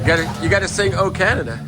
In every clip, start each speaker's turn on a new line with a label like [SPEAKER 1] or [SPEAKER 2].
[SPEAKER 1] You gotta sing "Oh Canada."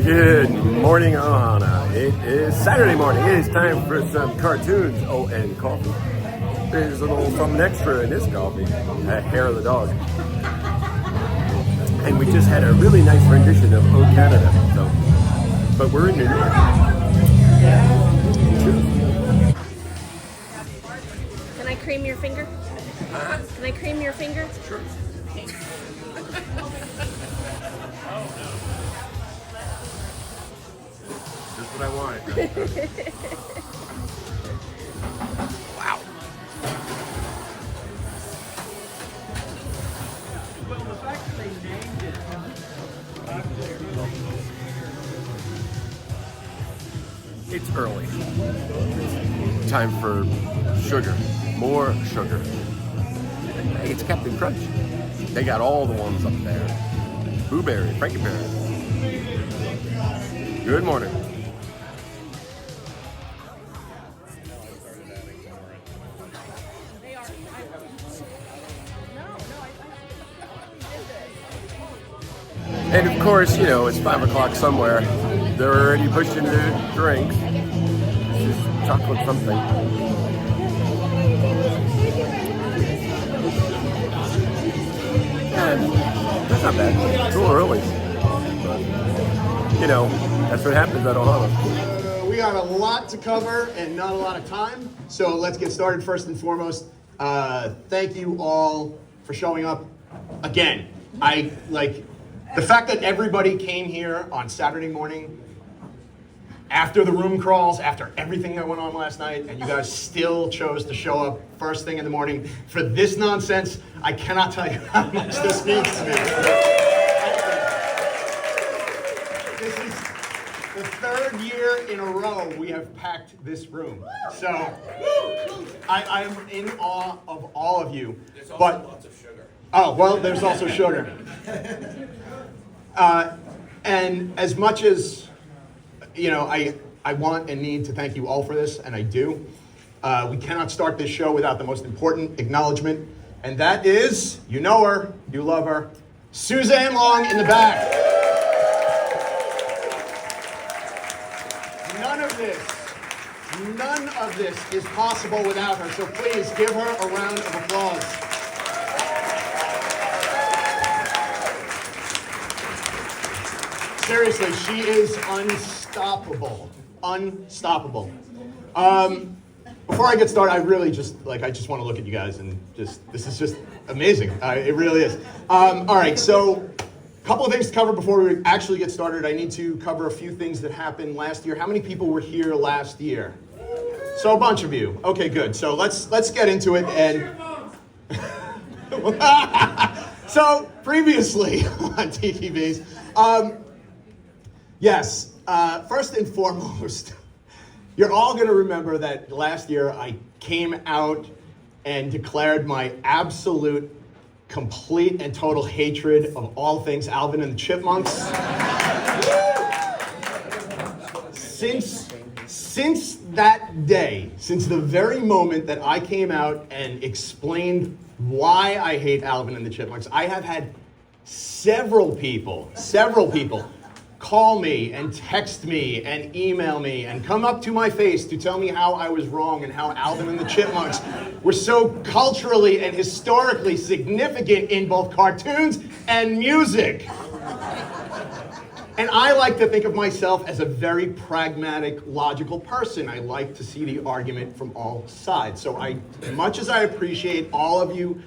[SPEAKER 1] Good morning, OHANA. It is Saturday morning. It is time for some cartoons. Oh, and coffee. There's a little something extra in this coffee. A hair of the dog. And we just had a really nice rendition of Oh Canada. So, but we're in New York.
[SPEAKER 2] Can I cream your finger? Can I cream your finger?
[SPEAKER 1] Sure. Just what I wanted. Wow.
[SPEAKER 3] Well, the fact that they named it.
[SPEAKER 1] It's early. Time for sugar. More sugar. Hey, it's Captain Crunch. They got all the ones up there. Blueberry, Frankenberry. Good morning. And of course, you know, it's 5 o'clock somewhere. They're already pushing the drinks. It's just chocolate something. And that's not bad. It's a little early. But, you know, that's what happens at OHANA.
[SPEAKER 4] We got a lot to cover and not a lot of time. So let's get started first and foremost. Thank you all for showing up again. The fact that everybody came here on Saturday morning after the room crawls, after everything that went on last night, and you guys still chose to show up first thing in the morning for this nonsense, I cannot tell you how much this means to me. This is the third year in a row we have packed this room. So I'm in awe of all of you.
[SPEAKER 5] There's also lots of sugar.
[SPEAKER 4] Oh, well, there's also sugar. And as much as, you know, I want and need to thank you all for this, and I do, we cannot start this show without the most important acknowledgement, and that is, you know her, you love her, Suzanne Long in the back. None of this is possible without her, so please give her a round of applause. Seriously, she is unstoppable. Unstoppable. Before I get started, I really just want to look at you guys and this is just amazing. It really is. All right, so a couple of things to cover before we actually get started. I need to cover a few things that happened last year. How many people were here last year? So a bunch of you. Okay, good. So let's get into it. And so previously on Tiki Vee, yes, first and foremost, you're all going to remember that last year I came out and declared my absolute, complete, and total hatred of all things Alvin and the Chipmunks. Since that day, since the very moment that I came out and explained why I hate Alvin and the Chipmunks, I have had several people call me and text me and email me and come up to my face to tell me how I was wrong and how Alvin and the Chipmunks were so culturally and historically significant in both cartoons and music. And I like to think of myself as a very pragmatic, logical person. I like to see the argument from all sides. So much as I appreciate all of you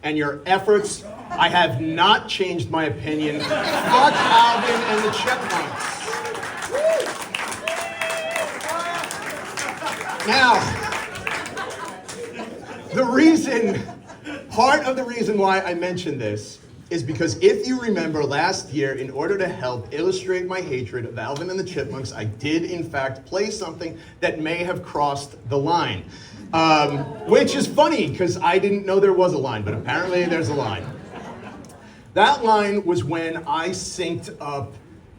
[SPEAKER 4] and your efforts, I have not changed my opinion. Fuck Alvin and the Chipmunks. Now, part of the reason why I mentioned this is because if you remember last year, in order to help illustrate my hatred of Alvin and the Chipmunks, I did in fact play something that may have crossed the line. Which is funny, because I didn't know there was a line, but apparently there's a line. That line was when I synced up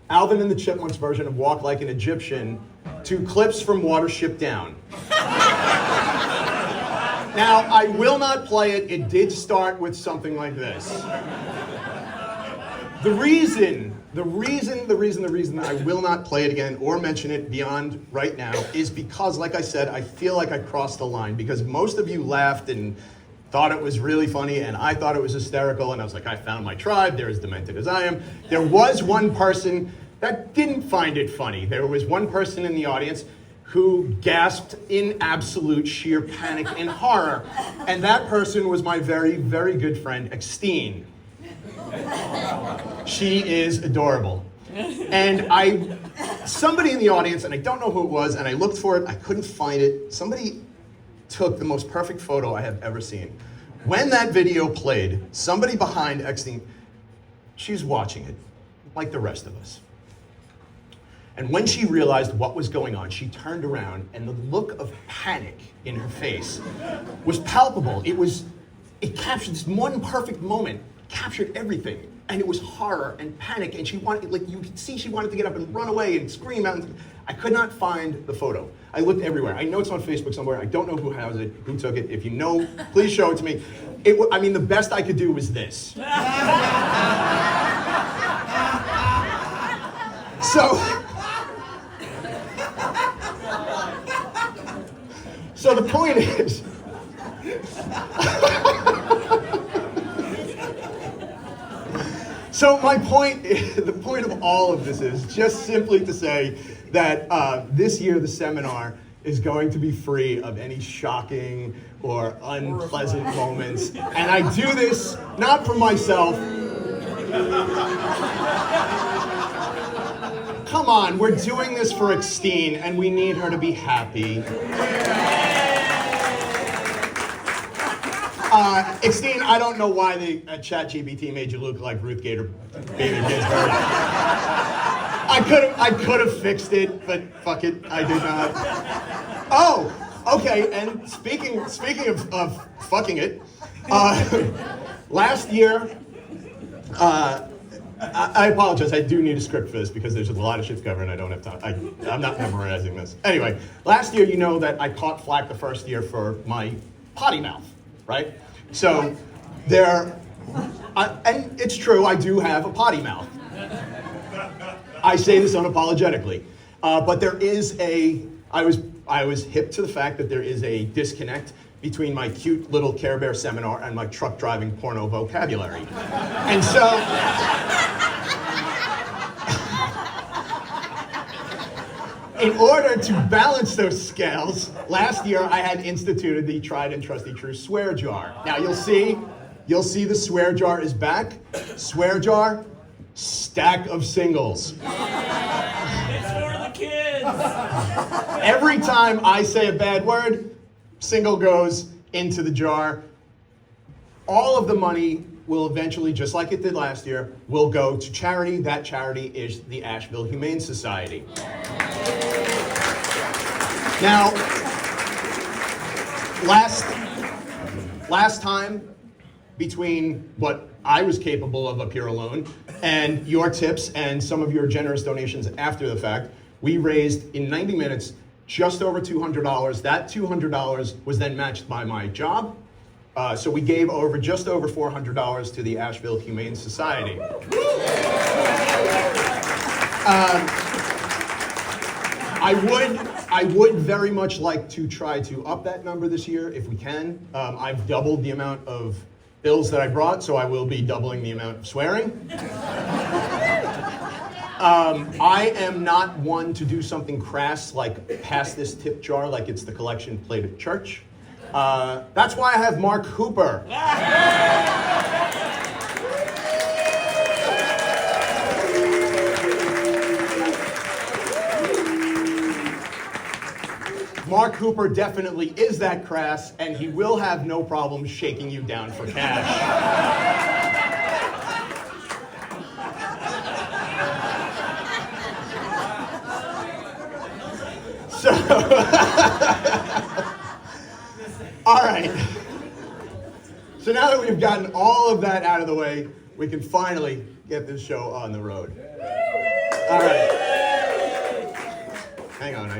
[SPEAKER 4] Alvin and the Chipmunks version of Walk Like an Egyptian to clips from Watership Down. Now, I will not play it. It did start with something like this. The reason I will not play it again or mention it beyond right now is because, like I said, I feel like I crossed the line because most of you laughed and thought it was really funny and I thought it was hysterical and I was like, I found my tribe, they're as demented as I am. There was one person that didn't find it funny. There was one person in the audience who gasped in absolute sheer panic and horror. And that person was my very, very good friend, Extine. She is adorable. And somebody in the audience, and I don't know who it was, and I looked for it, I couldn't find it. Somebody took the most perfect photo I have ever seen. When that video played, somebody behind Extine, she's watching it, like the rest of us. And when she realized what was going on, she turned around and the look of panic in her face was palpable. It captured this one perfect moment, captured everything. And it was horror and panic. And she wanted, like you could see she wanted to get up and run away and scream out. I could not find the photo. I looked everywhere. I know it's on Facebook somewhere. I don't know who has it, who took it. If you know, please show it to me. The best I could do was this. So the point is, the point of all of this is just simply to say that this year the seminar is going to be free of any shocking or unpleasant moments. And I do this not for myself. Come on, we're doing this for Extine and we need her to be happy. Extine, I don't know why the ChatGPT made you look like Ruth Gator Bader Ginsburg. I could have fixed it, but fuck it, I did not. Oh, okay, and speaking of fucking it, last year, I apologize, I do need a script for this because there's a lot of shit to cover and I don't have time. I'm not memorizing this. Anyway, last year, you know that I caught flack the first year for my potty mouth, right? So and it's true, I do have a potty mouth. I say this unapologetically, but there is I was hip to the fact that there is a disconnect between my cute little Care Bear seminar and my truck driving porno vocabulary. And so, in order to balance those scales, last year I had instituted the tried and trusty true swear jar. Now you'll see the swear jar is back. Swear jar, stack of singles.
[SPEAKER 3] It's for the kids.
[SPEAKER 4] Every time I say a bad word, single goes into the jar. All of the money will eventually, just like it did last year, will go to charity. That charity is the Asheville Humane Society. Now, last time, between what I was capable of up here alone and your tips and some of your generous donations after the fact, we raised in 90 minutes just over $200. That $200 was then matched by my job. So we gave just over $400 to the Asheville Humane Society. I would very much like to try to up that number this year if we can. I've doubled the amount of bills that I brought, so I will be doubling the amount of swearing. I am not one to do something crass like pass this tip jar like it's the collection plate at church. That's why I have Mark Hooper. Mark Hooper definitely is that crass, and he will have no problem shaking you down for cash. So, all right. So now that we've gotten all of that out of the way, we can finally get this show on the road. All right. Hang on, all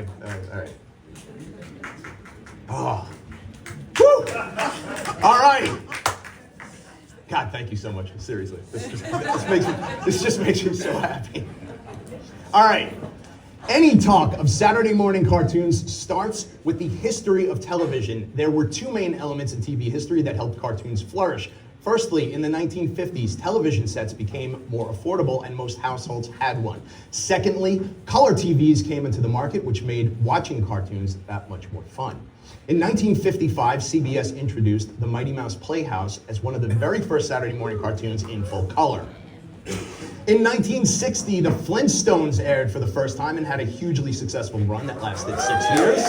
[SPEAKER 4] right. Oh. Woo! All right. God, thank you so much. Seriously. This just makes me so happy. All right. Any talk of Saturday morning cartoons starts with the history of television. There were two main elements in TV history that helped cartoons flourish. Firstly, in the 1950s, television sets became more affordable and most households had one. Secondly, color TVs came into the market, which made watching cartoons that much more fun. In 1955, CBS introduced the Mighty Mouse Playhouse as one of the very first Saturday morning cartoons in full color. In 1960, the Flintstones aired for the first time and had a hugely successful run that lasted 6 years.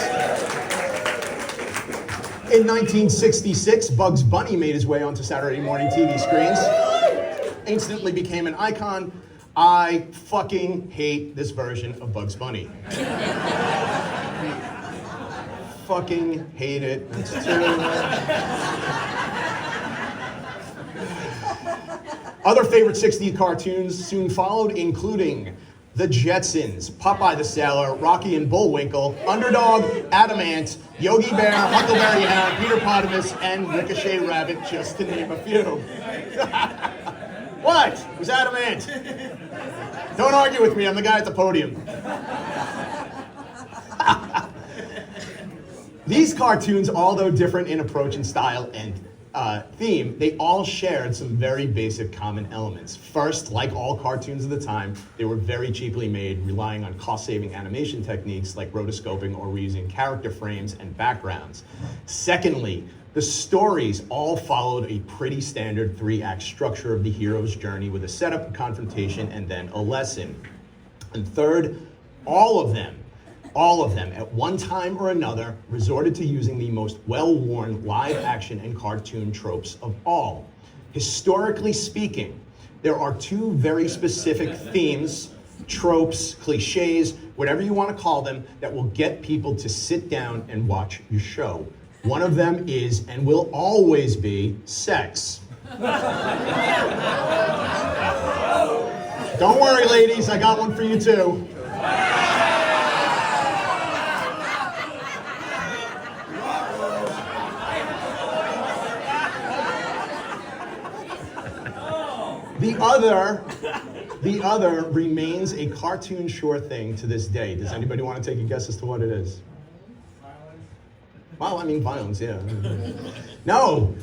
[SPEAKER 4] In 1966, Bugs Bunny made his way onto Saturday morning TV screens. Instantly became an icon. I fucking hate this version of Bugs Bunny. Fucking hate it. That's too... Other favorite 60s cartoons soon followed, including The Jetsons, Popeye the Sailor, Rocky and Bullwinkle, Underdog, Adamant, Yogi Bear, Huckleberry Hound, Peter Potamus, and Ricochet Rabbit, just to name a few. What? It was Adamant. Don't argue with me, I'm the guy at the podium. These cartoons, although different in approach and style and theme, they all shared some very basic common elements. First, like all cartoons of the time, they were very cheaply made, relying on cost-saving animation techniques like rotoscoping or reusing character frames and backgrounds. Secondly, the stories all followed a pretty standard 3-act structure of the hero's journey with a setup, a confrontation, and then a lesson. And third, all of them, at one time or another, resorted to using the most well-worn live action and cartoon tropes of all. Historically speaking, there are two very specific themes, tropes, cliches, whatever you want to call them, that will get people to sit down and watch your show. One of them is, and will always be, sex. Don't worry, ladies, I got one for you too. The other remains a cartoon sure thing to this day. Does anybody want to take a guess as to what it is? Well, I mean violence, yeah. No,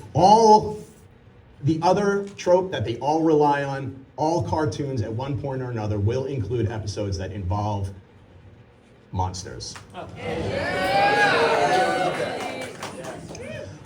[SPEAKER 4] the other trope that they all rely on, all cartoons at one point or another will include episodes that involve monsters. Oh.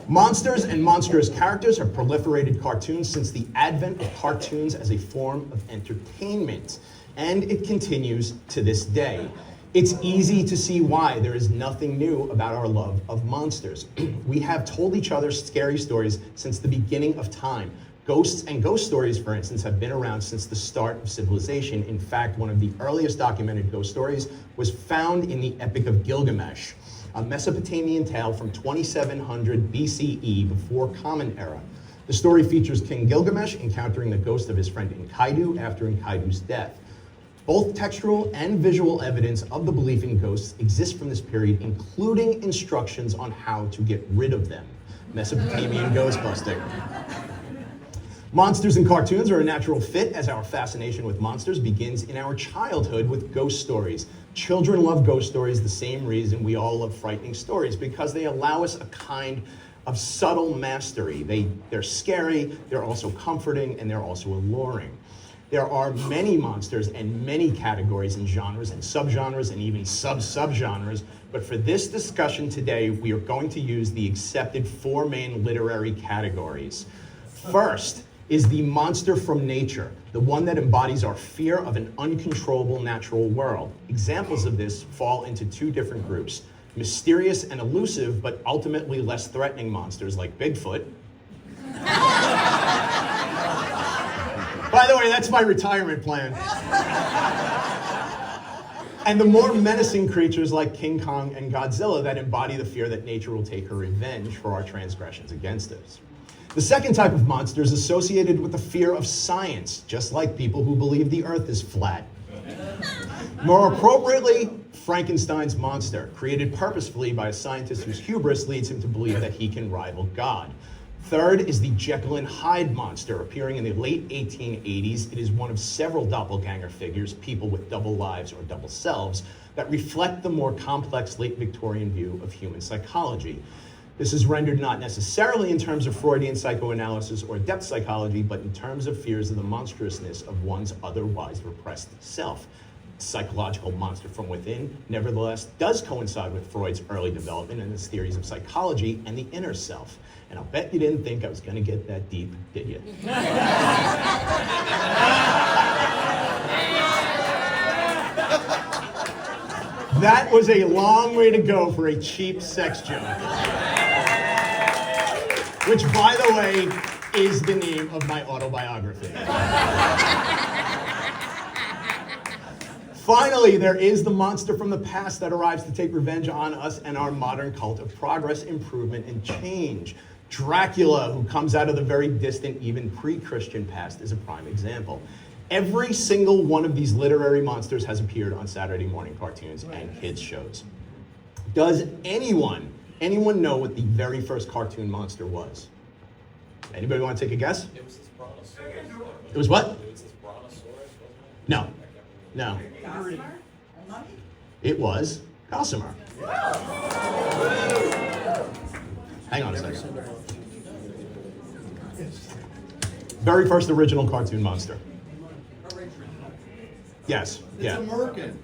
[SPEAKER 4] Monsters and monstrous characters have proliferated cartoons since the advent of cartoons as a form of entertainment, and it continues to this day. It's easy to see why there is nothing new about our love of monsters. We have told each other scary stories since the beginning of time. Ghosts and ghost stories, for instance, have been around since the start of civilization. In fact, one of the earliest documented ghost stories was found in the Epic of Gilgamesh, a Mesopotamian tale from 2700 BCE, before Common Era. The story features King Gilgamesh encountering the ghost of his friend Enkidu after Enkidu's death. Both textual and visual evidence of the belief in ghosts exists from this period, including instructions on how to get rid of them. Mesopotamian ghost busting. Monsters in cartoons are a natural fit, as our fascination with monsters begins in our childhood with ghost stories. Children love ghost stories the same reason we all love frightening stories, because they allow us a kind of subtle mastery. They're scary, they're also comforting, and they're also alluring. There are many monsters and many categories and genres and subgenres and even sub-subgenres, but for this discussion today, we are going to use the accepted 4 main literary categories. First is the monster from nature, the one that embodies our fear of an uncontrollable natural world. Examples of this fall into 2 different groups: mysterious and elusive, but ultimately less threatening monsters like Bigfoot. By the way, that's my retirement plan. And the more menacing creatures like King Kong and Godzilla that embody the fear that nature will take her revenge for our transgressions against us. The second type of monster is associated with the fear of science, just like people who believe the earth is flat. More appropriately, Frankenstein's monster, created purposefully by a scientist whose hubris leads him to believe that he can rival God. Third is the Jekyll and Hyde monster, appearing in the late 1880s. It is one of several doppelganger figures, people with double lives or double selves, that reflect the more complex late Victorian view of human psychology. This is rendered not necessarily in terms of Freudian psychoanalysis or depth psychology, but in terms of fears of the monstrousness of one's otherwise repressed self. Psychological monster from within, nevertheless, does coincide with Freud's early development and his theories of psychology and the inner self. And I'll bet you didn't think I was going to get that deep, did you? That was a long way to go for a cheap sex joke. Which, by the way, is the name of my autobiography. Finally, there is the monster from the past that arrives to take revenge on us and our modern cult of progress, improvement, and change. Dracula, who comes out of the very distant, even pre-Christian past, is a prime example. Every single one of these literary monsters has appeared on Saturday morning cartoons and kids shows. Does anyone know what the very first cartoon monster was? Anybody want to take a guess?
[SPEAKER 3] It was this brontosaurus.
[SPEAKER 4] It was what?
[SPEAKER 3] It was this brontosaurus, wasn't it?
[SPEAKER 4] No. No. It was Gossamer. Hang on a second. Very first original cartoon monster. Yes. Yeah.
[SPEAKER 5] It's American.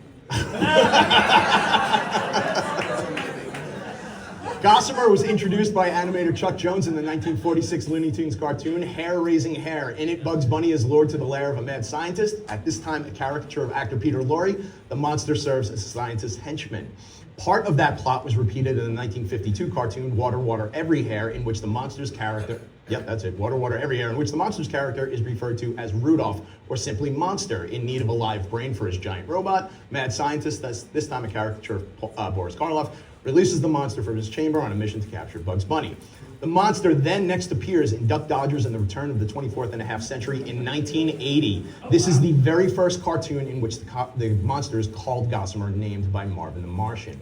[SPEAKER 4] Gossamer was introduced by animator Chuck Jones in the 1946 Looney Tunes cartoon Hair-Raising Hare. In it, Bugs Bunny is lured to the lair of a mad scientist. At this time, a caricature of actor Peter Lorre. The monster serves as a scientist's henchman. Part of that plot was repeated in the 1952 cartoon Water, Water, Every Hare, in which the monster's character... Yep, that's it. Water, Water, Every Hare, in which the monster's character is referred to as Rudolph, or simply Monster, in need of a live brain for his giant robot. Mad scientist, that's this time a caricature of Boris Karloff, releases the monster from his chamber on a mission to capture Bugs Bunny. The monster then next appears in Duck Dodgers and the Return of the 24th and a Half Century in 1980. This is the very first cartoon in which the monster is called Gossamer, named by Marvin the Martian.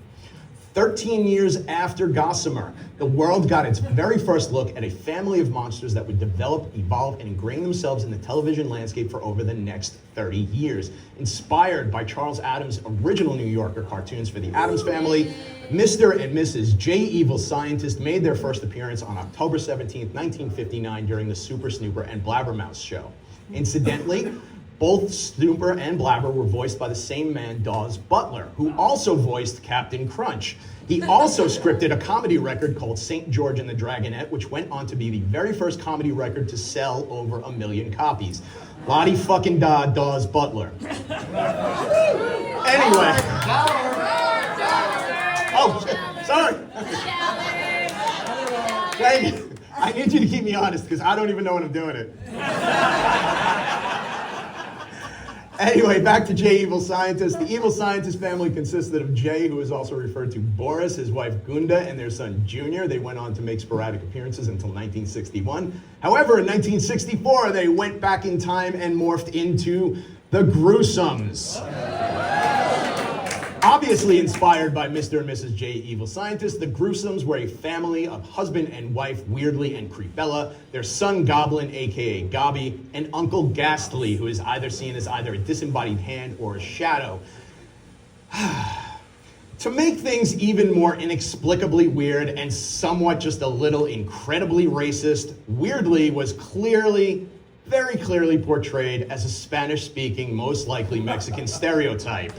[SPEAKER 4] 13 years after Gossamer, the world got its very first look at a family of monsters that would develop, evolve, and ingrain themselves in the television landscape for over the next 30 years. Inspired by Charles Addams' original New Yorker cartoons for the Addams Family, Mr. and Mrs. J. Evil Scientist made their first appearance on October 17, 1959 during the Super Snooper and Blabbermouth show. Incidentally, both Snooper and Blabber were voiced by the same man, Dawes Butler, who also voiced Captain Crunch. He also scripted a comedy record called St. George and the Dragonette, which went on to be the very first comedy record to sell over 1 million copies. Lottie fucking Dawes Butler. Anyway. Oh, shit. Sorry. Thank you. I need you to keep me honest because I don't even know when I'm doing it. Anyway, back to J. Evil Scientist. The Evil Scientist family consisted of Jay, who is also referred to Boris, his wife Gunda, and their son Junior. They went on to make sporadic appearances until 1961. However, in 1964, they went back in time and morphed into the Gruesomes. Obviously inspired by Mr. and Mrs. J. Evil Scientist, the Gruesomes were a family of husband and wife Weirdly and Creepella, their son Goblin, aka Gobby, and Uncle Ghastly, who is either seen as either a disembodied hand or a shadow. To make things even more inexplicably weird and somewhat just a little incredibly racist, Weirdly was very clearly portrayed as a Spanish-speaking, most likely Mexican stereotype.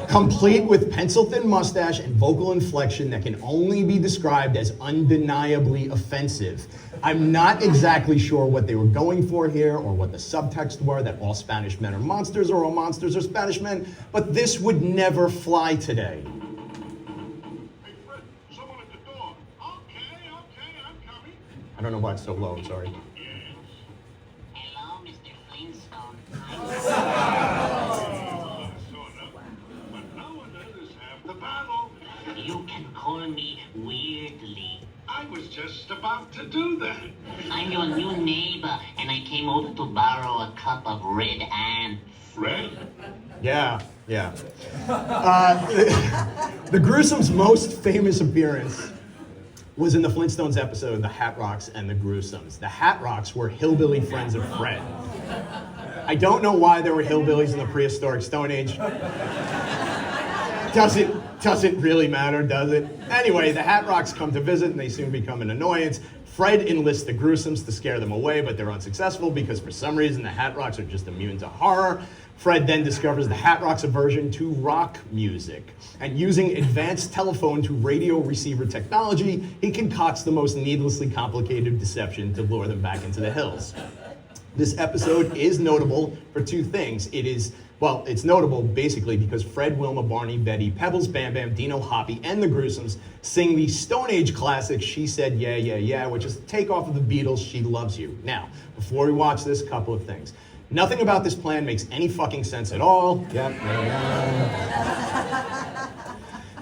[SPEAKER 4] Complete with pencil-thin mustache and vocal inflection that can only be described as undeniably offensive. I'm not exactly sure what they were going for here or what the subtext were, that all Spanish men are monsters or all monsters are Spanish men, but this would never fly today.
[SPEAKER 5] Hey, Fred, someone at the door. Okay, I'm coming.
[SPEAKER 4] I don't know why it's so low, I'm sorry.
[SPEAKER 6] Hello, Mr. Flintstone.
[SPEAKER 5] But now and then is half the battle.
[SPEAKER 6] You can call me Weirdly.
[SPEAKER 5] I was just about to do that.
[SPEAKER 6] I'm your new neighbor, and I came over to borrow a cup of red ants.
[SPEAKER 5] Fred?
[SPEAKER 4] Yeah. The Gruesomes' most famous appearance was in the Flintstones episode, The Hat Rocks and the Gruesomes. The Hat Rocks were hillbilly friends of Fred. I don't know why there were hillbillies in the prehistoric Stone Age. Doesn't really matter, does it? Anyway, the Hat Rocks come to visit and they soon become an annoyance. Fred enlists the Gruesomes to scare them away, but they're unsuccessful because for some reason the Hat Rocks are just immune to horror. Fred then discovers the Hat Rocks' aversion to rock music. And using advanced telephone to radio receiver technology, he concocts the most needlessly complicated deception to lure them back into the hills. This episode is notable for two things. It's notable basically because Fred, Wilma, Barney, Betty, Pebbles, Bam Bam, Dino, Hoppy, and the Gruesomes sing the Stone Age classic, She Said Yeah, Yeah, Yeah, which is a takeoff of the Beatles' She Loves You. Now, before we watch this, a couple of things. Nothing about this plan makes any fucking sense at all. Yep.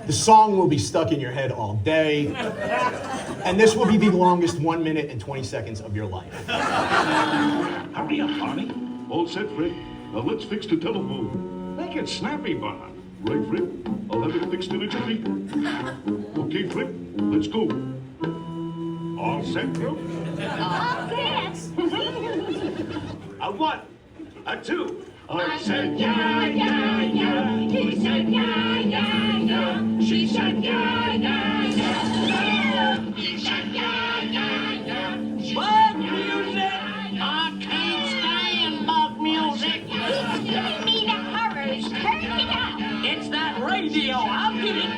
[SPEAKER 4] The song will be stuck in your head all day. And this will be the longest 1 minute and 20 seconds of your life.
[SPEAKER 5] Hurry up, Barney. All set, Fred. Now let's fix the telephone. Make it snappy, Bob. Right, Fred? I'll have it fixed in a jiffy. Okay, Fred, let's go. All set, Fred? A one, a two. I said yeah, yeah, yeah. He said yeah, yeah, yeah. She said yeah, yeah, yeah. He said yeah, yeah, yeah.
[SPEAKER 6] Bug music! I can't stand bug music.
[SPEAKER 7] It's giving me the horrors. Turn it up.
[SPEAKER 6] It's that radio. I'll get it.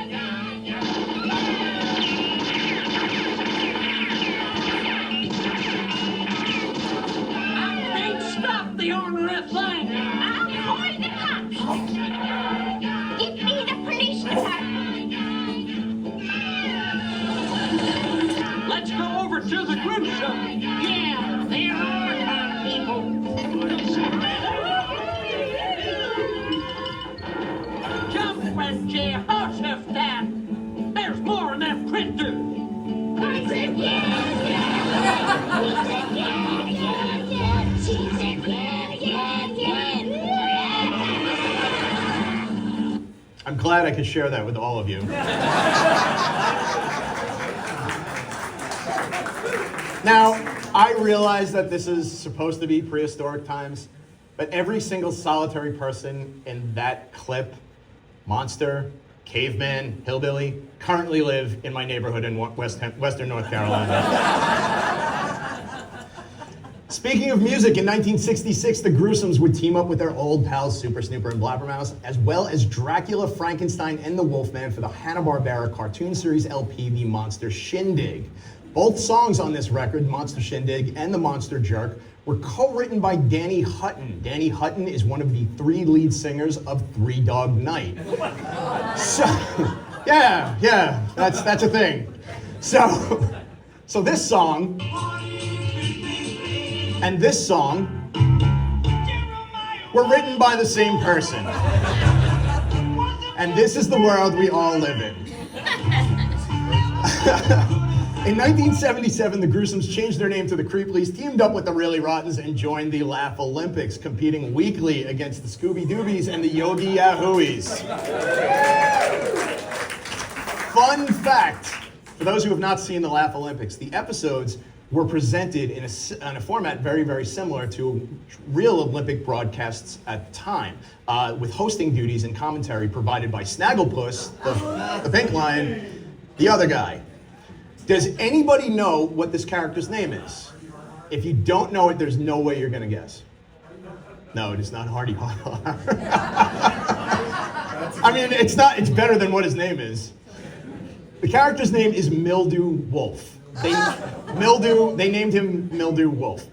[SPEAKER 6] I can't stop the ornery thing.
[SPEAKER 7] I'll call the cops. Give me the police department.
[SPEAKER 6] Let's go over to the Gruesome. Yeah, there are kind of people. Jump when Jehoshaphat. There's more in them printers.
[SPEAKER 7] I said yeah, yeah. He said yeah, yeah, yeah. She said yeah, yeah, yeah.
[SPEAKER 4] I'm glad I could share that with all of you. Now, I realize that this is supposed to be prehistoric times, but every single solitary person in that clip, monster, caveman, hillbilly, currently live in my neighborhood in Western North Carolina. Speaking of music, in 1966, the Gruesomes would team up with their old pals Super Snooper and Blabbermouse, as well as Dracula, Frankenstein, and the Wolfman for the Hanna-Barbera cartoon series LP, The Monster Shindig. Both songs on this record, Monster Shindig and The Monster Jerk, were co-written by Danny Hutton. Danny Hutton is one of the 3 lead singers of Three Dog Night. So, yeah, that's a thing. So this song and this song were written by the same person. And this is the world we all live in. In 1977, the Gruesomes changed their name to the Creeplies, teamed up with the Really Rottens, and joined the Laugh Olympics, competing weekly against the Scooby Doobies and the Yogi Yahooies. Fun fact, for those who have not seen the Laugh Olympics, the episodes were presented in a format very, very similar to real Olympic broadcasts at the time, with hosting duties and commentary provided by Snagglepuss, the pink lion, the other guy. Does anybody know what this character's name is? If you don't know it, there's no way you're gonna guess. No, it is not Hardy Har. I mean, it's better than what his name is. The character's name is Mildew Wolf. They named him Mildew Wolf.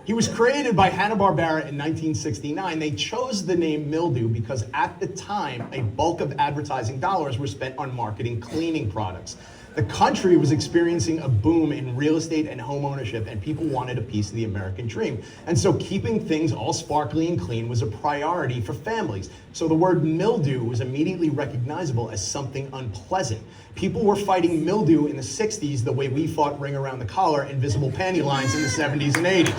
[SPEAKER 4] He was created by Hanna-Barbera in 1969. They chose the name Mildew because at the time, a bulk of advertising dollars were spent on marketing cleaning products. The country was experiencing a boom in real estate and home ownership, and people wanted a piece of the American dream. And so keeping things all sparkly and clean was a priority for families. So the word mildew was immediately recognizable as something unpleasant. People were fighting mildew in the 60s the way we fought ring around the collar and visible panty lines in the 70s and 80s.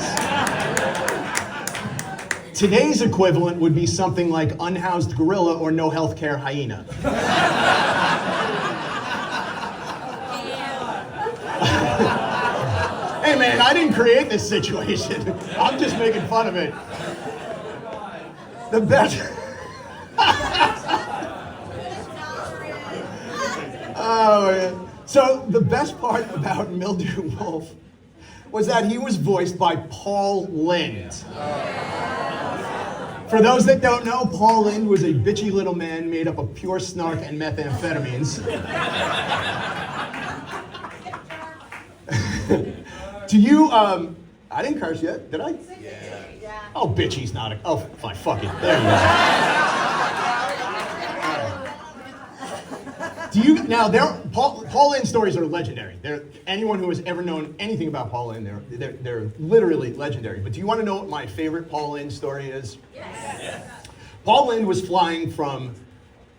[SPEAKER 4] Today's equivalent would be something like unhoused gorilla or no healthcare hyena. Hey man, I didn't create this situation. I'm just making fun of it. The best. Oh man. So the best part about Mildew Wolf was that he was voiced by Paul Lynde. For those that don't know, Paul Lynde was a bitchy little man made up of pure snark and methamphetamines. Do you, I didn't curse yet, did I? Yeah. Oh, bitch, he's not a, oh, fine, fuck it. There you go. Do you, now, Paul Lynde stories are legendary. Anyone who has ever known anything about Paul Lynde, they're literally legendary. But do you want to know what my favorite Paul Lynde story is? Yes. Paul Lynde was flying from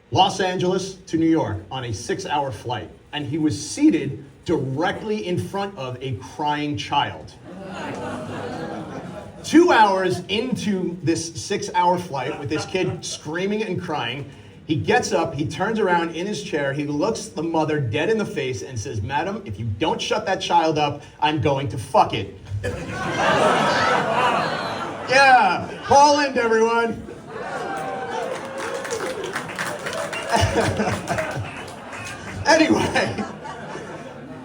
[SPEAKER 4] Los Angeles to New York on a 6-hour flight, and he was seated directly in front of a crying child. 2 hours into this 6-hour flight with this kid screaming and crying, he gets up, he turns around in his chair, he looks the mother dead in the face and says, "Madam, if you don't shut that child up, I'm going to fuck it." Yeah, Paul Lynde, everyone. Anyway.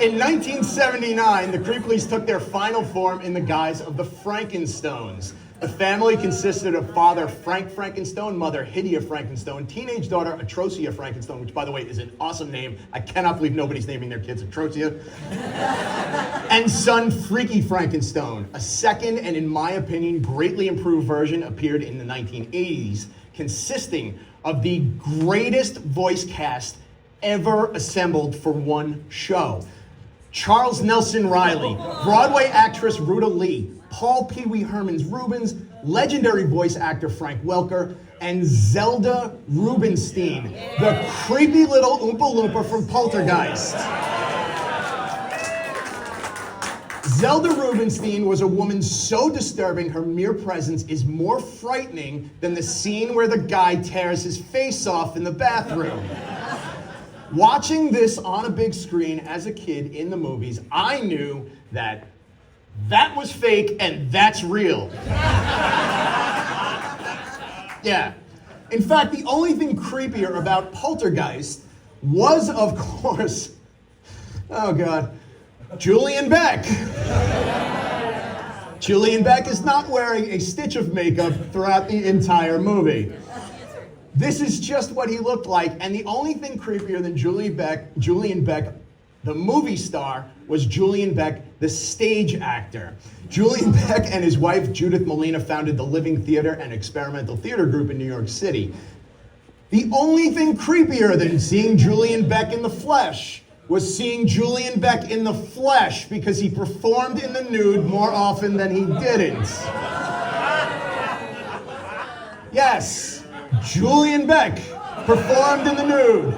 [SPEAKER 4] In 1979, the Creeplies took their final form in the guise of the Frankenstones. The family consisted of father Frank Frankenstone, mother Hydia Frankenstone, teenage daughter Atrocia Frankenstone, which by the way is an awesome name. I cannot believe nobody's naming their kids Atrocia. And son Freaky Frankenstone. A second and in my opinion greatly improved version appeared in the 1980s, consisting of the greatest voice cast ever assembled for one show. Charles Nelson Riley, Broadway actress Ruta Lee, Paul Pee Wee Herman's Rubens, legendary voice actor Frank Welker, and Zelda Rubinstein, the creepy little Oompa Loompa from Poltergeist. Zelda Rubinstein was a woman so disturbing her mere presence is more frightening than the scene where the guy tears his face off in the bathroom. Watching this on a big screen as a kid in the movies, I knew that was fake and that's real. Yeah. In fact, the only thing creepier about Poltergeist was, of course, oh God, Julian Beck. Julian Beck is not wearing a stitch of makeup throughout the entire movie. This is just what he looked like, and the only thing creepier than Julian Beck, the movie star, was Julian Beck, the stage actor. Julian Beck and his wife, Judith Molina, founded the Living Theater and Experimental Theater Group in New York City. The only thing creepier than seeing Julian Beck in the flesh was seeing Julian Beck in the flesh because he performed in the nude more often than he didn't. Yes. Julian Beck performed in the nude.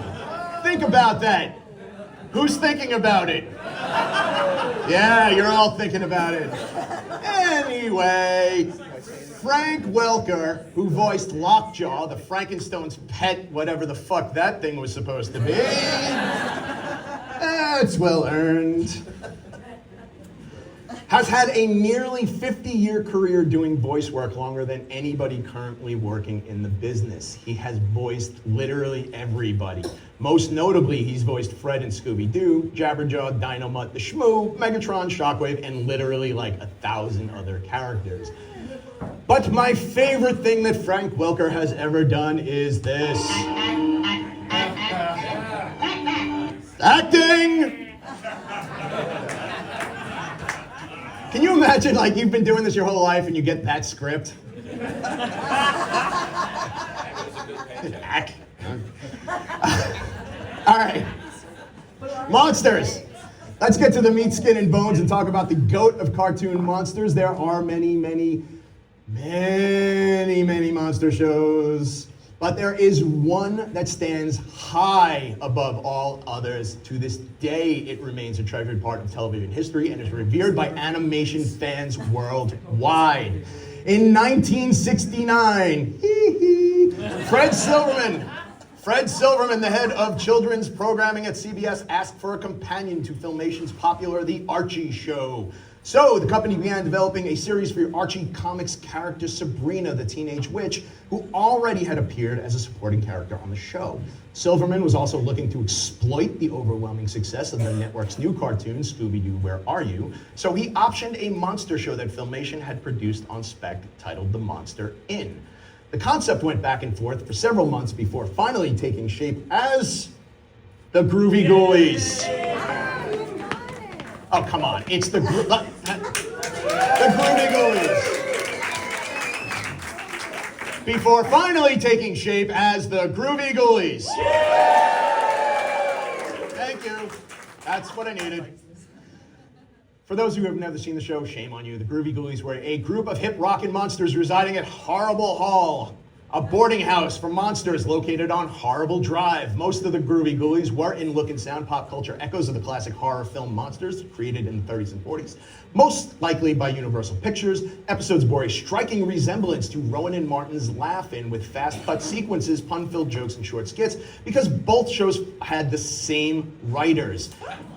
[SPEAKER 4] Think about that. Who's thinking about it? Yeah, you're all thinking about it. Anyway, Frank Welker, who voiced Lockjaw, the Frankenstein's pet, whatever the fuck that thing was supposed to be. It's well earned. Has had a nearly 50-year career doing voice work, longer than anybody currently working in the business. He has voiced literally everybody. Most notably, he's voiced Fred and Scooby-Doo, Jabberjaw, Dynomutt the Shmoo, Megatron, Shockwave, and literally like 1,000 other characters. But my favorite thing that Frank Welker has ever done is this. Acting! Can you imagine, like, you've been doing this your whole life and you get that script? All right. Monsters. Let's get to the meat, skin, and bones and talk about the GOAT of cartoon monsters. There are many monster shows. But there is one that stands high above all others. To this day, it remains a treasured part of television history and is revered by animation fans worldwide. In 1969, Fred Silverman, the head of children's programming at CBS, asked for a companion to Filmation's popular The Archie Show. So the company began developing a series for Archie Comics character Sabrina, the teenage witch, who already had appeared as a supporting character on the show. Silverman was also looking to exploit the overwhelming success of the network's new cartoon, Scooby-Doo, Where Are You? So he optioned a monster show that Filmation had produced on spec titled The Monster Inn. The concept went back and forth for several months before finally taking shape as the Groovy Ghoulies. Oh, come on. It's the Groovy Ghoulies. Before finally taking shape as the Groovy Ghoulies. Thank you. That's what I needed. For those who have never seen the show, shame on you. The Groovy Ghoulies were a group of hip rockin' monsters residing at Horrible Hall, a boarding house for monsters located on Horrible Drive. Most of the Groovy Ghoulies were in look and sound pop culture echoes of the classic horror film Monsters, created in the 30s and 40s, most likely by Universal Pictures. Episodes bore a striking resemblance to Rowan and Martin's Laugh-In, with fast-cut sequences, pun-filled jokes, and short skits, because both shows had the same writers.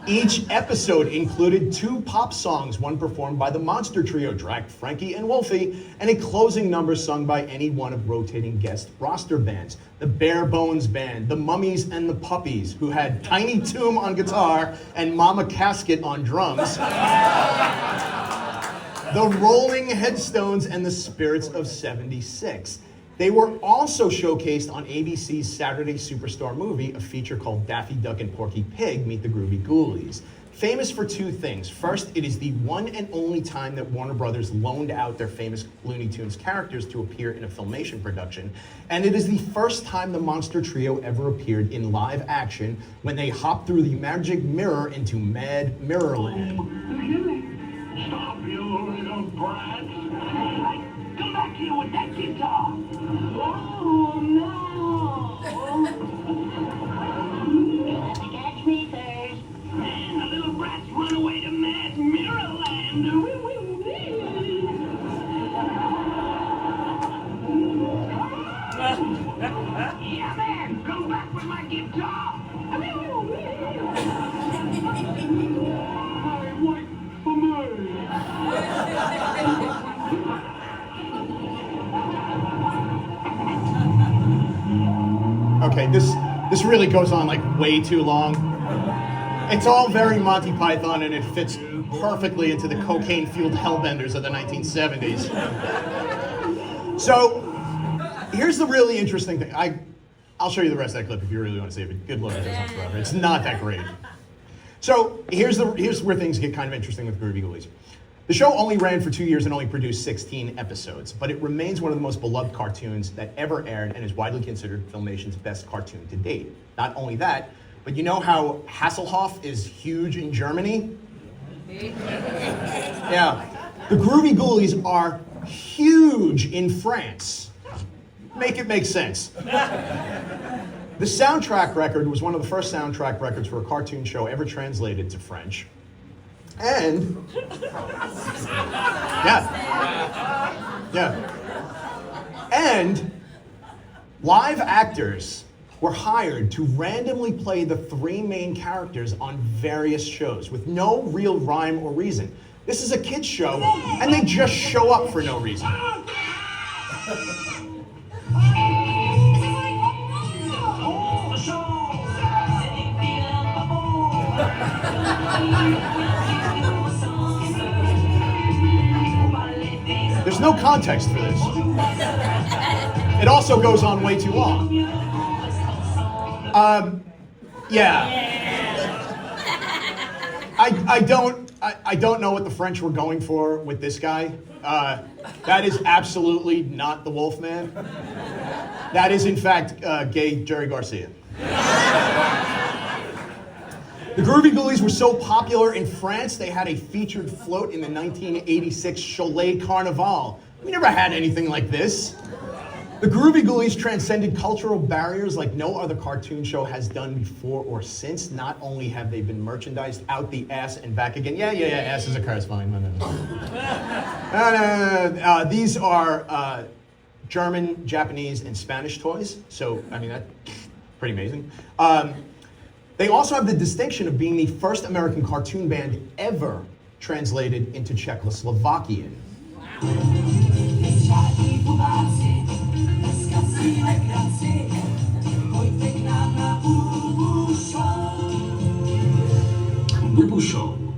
[SPEAKER 4] Each episode included 2 pop songs, one performed by the Monster Trio, Drac, Frankie, and Wolfie, and a closing number sung by any one of rotating guest roster bands. The Bare Bones Band, the Mummies and the Puppies, who had Tiny Toom on guitar and Mama Casket on drums. The Rolling Headstones and the Spirits of 76. They were also showcased on ABC's Saturday Superstar Movie, a feature called Daffy Duck and Porky Pig Meet the Groovy Ghoulies. Famous for 2 things. First, it is the one and only time that Warner Brothers loaned out their famous Looney Tunes characters to appear in a Filmation production. And it is the first time the Monster Trio ever appeared in live action, when they hopped through the magic mirror into Mad Mirrorland.
[SPEAKER 5] Stop, you little brat.
[SPEAKER 6] Come back here with that guitar.
[SPEAKER 7] Oh, no. Catch me first.
[SPEAKER 6] And the little brats run away to Mad Mirrorland. Yeah, man, come back with my guitar.
[SPEAKER 5] Hey, wait for me.
[SPEAKER 4] Okay, this really goes on like way too long. It's all very Monty Python, and it fits perfectly into the cocaine-fueled hellbenders of the 1970s. So, here's the really interesting thing. I'll show you the rest of that clip if you really want to see it. Good Lord, it goes on forever. It's not that great. So, here's where things get kind of interesting with Groovy Ghoulies. The show only ran for 2 years and only produced 16 episodes, but it remains one of the most beloved cartoons that ever aired and is widely considered Filmation's best cartoon to date. Not only that, but you know how Hasselhoff is huge in Germany? Yeah. The Groovy Ghoulies are huge in France. Make it make sense. The soundtrack record was one of the first soundtrack records for a cartoon show ever translated to French. And yeah. And live actors were hired to randomly play the three main characters on various shows with no real rhyme or reason. This is a kids show, and they just show up for no reason. There's no context for this. It also goes on way too long. Yeah. I don't know what the French were going for with this guy. That is absolutely not the Wolfman. That is, in fact, gay Jerry Garcia. The Groovy Ghoulies were so popular in France, they had a featured float in the 1986 Cholet Carnival. We never had anything like this. The Groovy Ghoulies transcended cultural barriers like no other cartoon show has done before or since. Not only have they been merchandised out the ass and back again. Yeah, ass is a curse, fine. No. These are German, Japanese, and Spanish toys. So, I mean, that's pretty amazing. They also have the distinction of being the first American cartoon band ever translated into Czechoslovakian.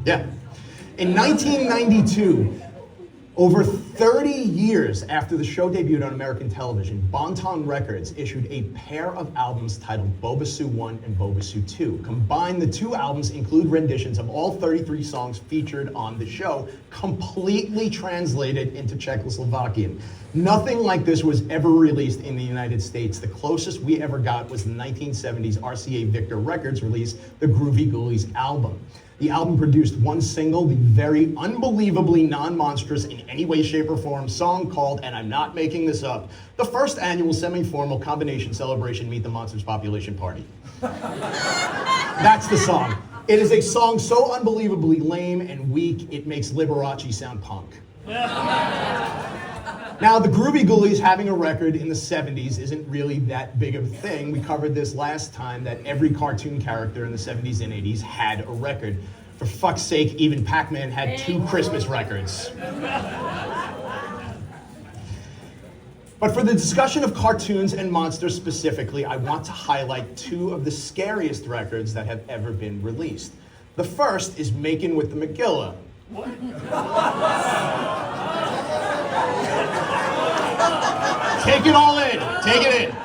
[SPEAKER 4] Yeah. In 1992, over 30 years after the show debuted on American television, Bonton Records issued a pair of albums titled Bobasu 1 and Bobasu 2. Combined, the two albums include renditions of all 33 songs featured on the show, completely translated into Czechoslovakian. Nothing like this was ever released in the United States. The closest we ever got was the 1970s RCA Victor Records release, the Groovy Ghoulies album. The album produced one single, the very unbelievably non-monstrous in any way, shape, or form song called, and I'm not making this up, the first annual semi-formal combination celebration Meet the Monsters Population Party. That's the song. It is a song so unbelievably lame and weak, it makes Liberace sound punk. Now, the Groovy Ghoulies having a record in the 70s isn't really that big of a thing. We covered this last time, that every cartoon character in the 70s and 80s had a record. For fuck's sake, even Pac-Man had 2 Christmas records. But for the discussion of cartoons and monsters specifically, I want to highlight 2 of the scariest records that have ever been released. The first is Makin' with the Megillah. Take it all in. Take it in.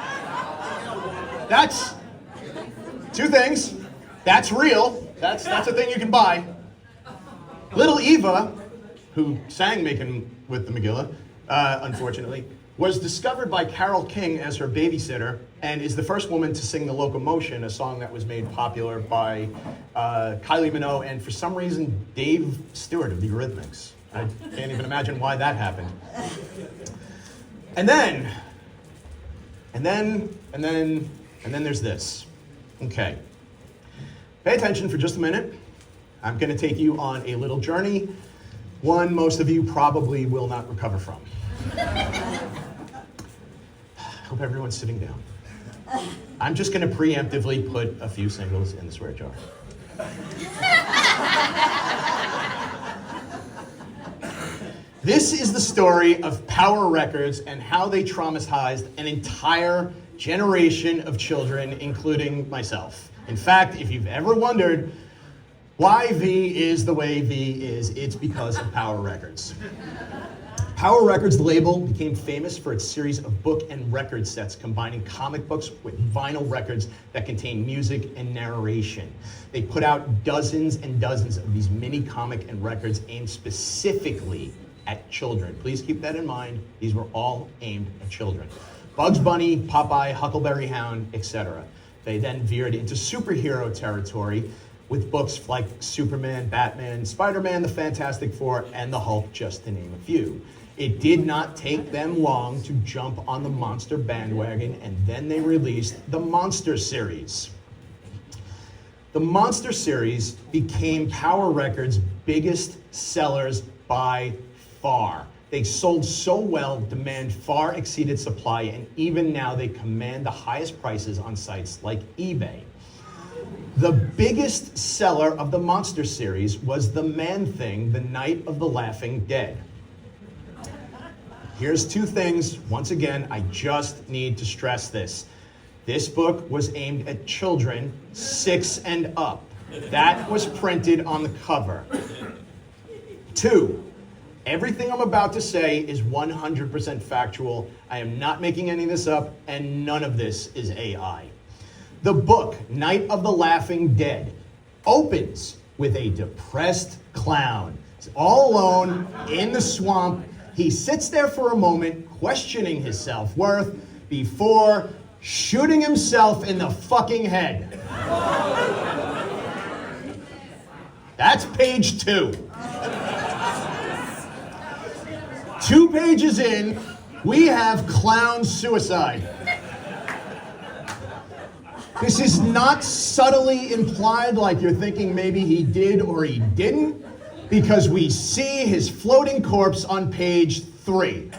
[SPEAKER 4] That's 2 things. That's real. That's a thing you can buy. Little Eva, who sang Makin' with the Megillah, unfortunately, was discovered by Carole King as her babysitter and is the first woman to sing The Locomotion, a song that was made popular by Kylie Minogue and, for some reason, Dave Stewart of the Eurythmics. I can't even imagine why that happened. And then there's this. Okay. Pay attention for just a minute. I'm going to take you on a little journey, one most of you probably will not recover from. Hope everyone's sitting down. I'm just going to preemptively put a few singles in the swear jar. This is the story of Power Records and how they traumatized an entire generation of children, including myself. In fact, if you've ever wondered why V is the way V is, it's because of Power Records. Power Records label became famous for its series of book and record sets combining comic books with vinyl records that contain music and narration. They put out dozens and dozens of these mini comic and records aimed specifically at children. Please keep that in mind. These were all aimed at children. Bugs Bunny, Popeye, Huckleberry Hound, etc. They then veered into superhero territory with books like Superman, Batman, Spider-Man, the Fantastic Four, and the Hulk, just to name a few. It did not take them long to jump on the monster bandwagon, and then they released the Monster series. The Monster series became Power Records' biggest sellers by far. They sold so well, demand far exceeded supply, and even now they command the highest prices on sites like eBay. The biggest seller of the Monster series was The Man-Thing, The Night of the Laughing Dead. Here's two things. Once again, I just need to stress this. This book was aimed at children 6 and up. That was printed on the cover. 2, everything I'm about to say is 100% factual. I am not making any of this up, and none of this is AI. The book, Night of the Laughing Dead, opens with a depressed clown. He's all alone in the swamp. He sits there for a moment, questioning his self-worth before shooting himself in the fucking head. That's page 2. 2 pages in, we have clown suicide. This is not subtly implied like you're thinking maybe he did or he didn't, because we see his floating corpse on page 3.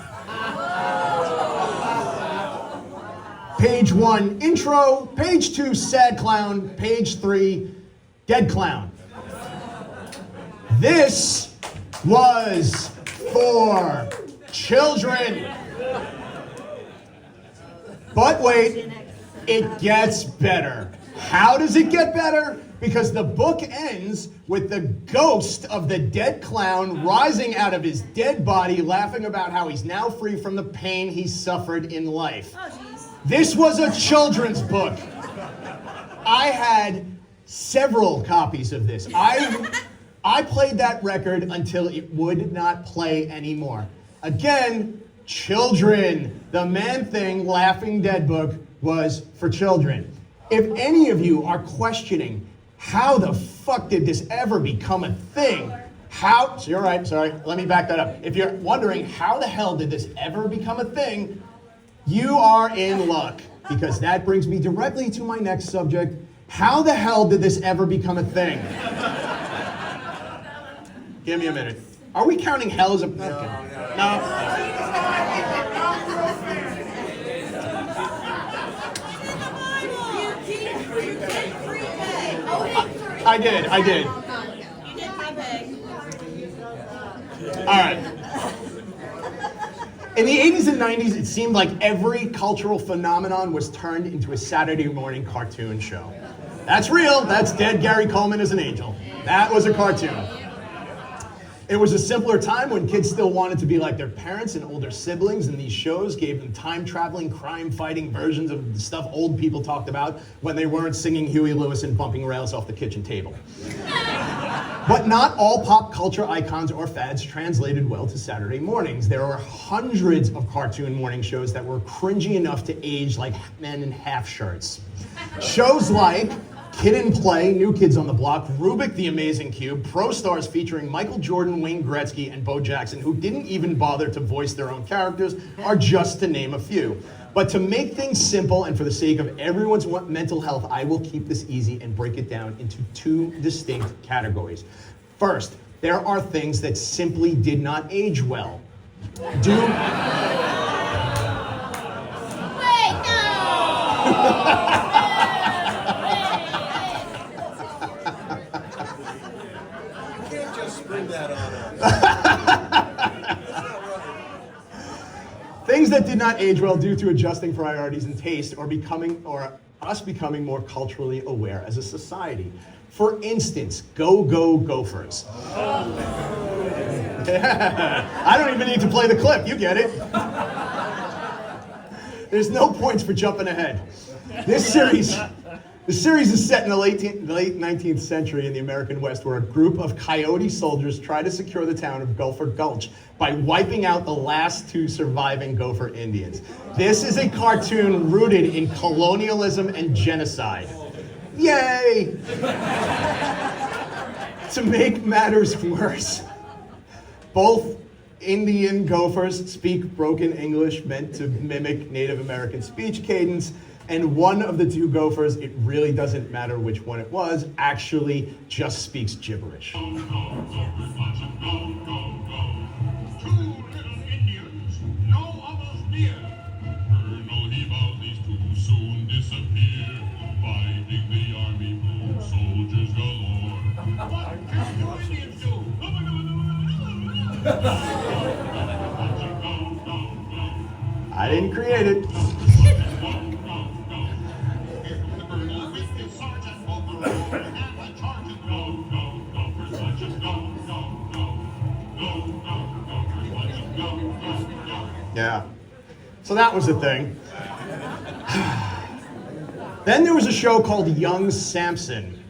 [SPEAKER 4] Page 1, intro. Page 2, sad clown. Page 3, dead clown. This was for children. But wait, it gets better. How does it get better? Because the book ends with the ghost of the dead clown rising out of his dead body, laughing about how he's now free from the pain he suffered in life. This was a children's book. I had several copies of this. I played that record until it would not play anymore. Again, children. The Man-Thing Laughing Dead book was for children. If any of you are questioning, how the fuck did this ever become a thing? So you're right, sorry, let me back that up. If you're wondering how the hell did this ever become a thing, you are in luck, because that brings me directly to my next subject. How the hell did this ever become a thing? Give me a minute. Are we counting hell as a... No. I did.
[SPEAKER 2] You did my bag.
[SPEAKER 4] All right. In the 80s and 90s, it seemed like every cultural phenomenon was turned into a Saturday morning cartoon show. That's real. That's dead Gary Coleman as an angel. That was a cartoon. It was a simpler time when kids still wanted to be like their parents and older siblings, and these shows gave them time-traveling, crime-fighting versions of the stuff old people talked about when they weren't singing Huey Lewis and bumping rails off the kitchen table. But not all pop culture icons or fads translated well to Saturday mornings. There were hundreds of cartoon morning shows that were cringy enough to age like men in half shirts. Shows like Kid and Play, New Kids on the Block, Rubik the Amazing Cube, Pro Stars featuring Michael Jordan, Wayne Gretzky, and Bo Jackson, who didn't even bother to voice their own characters, are just to name a few. But to make things simple and for the sake of everyone's mental health, I will keep this easy and break it down into 2 distinct categories. First, there are things that simply did not age well.
[SPEAKER 2] Wait, no!
[SPEAKER 4] Things that did not age well due to adjusting priorities and taste or us becoming more culturally aware as a society. For instance, Go Go Gophers. I don't even need to play the clip, you get it. There's no points for jumping ahead. This series is set in the late 19th century in the American West, where a group of coyote soldiers try to secure the town of Gopher Gulch by wiping out the last 2 surviving Gopher Indians. This is a cartoon rooted in colonialism and genocide. Yay! To make matters worse, both Indian gophers speak broken English meant to mimic Native American speech cadence. And one of the two gophers, it really doesn't matter which one it was, actually just speaks gibberish.
[SPEAKER 5] Two little Indians, no others near. Colonel Heva, these two soon disappear. Fighting the army, boom, soldiers galore. What can you Indians do?
[SPEAKER 4] I didn't create it. Yeah. So that was the thing. Then there was a show called Young Samson.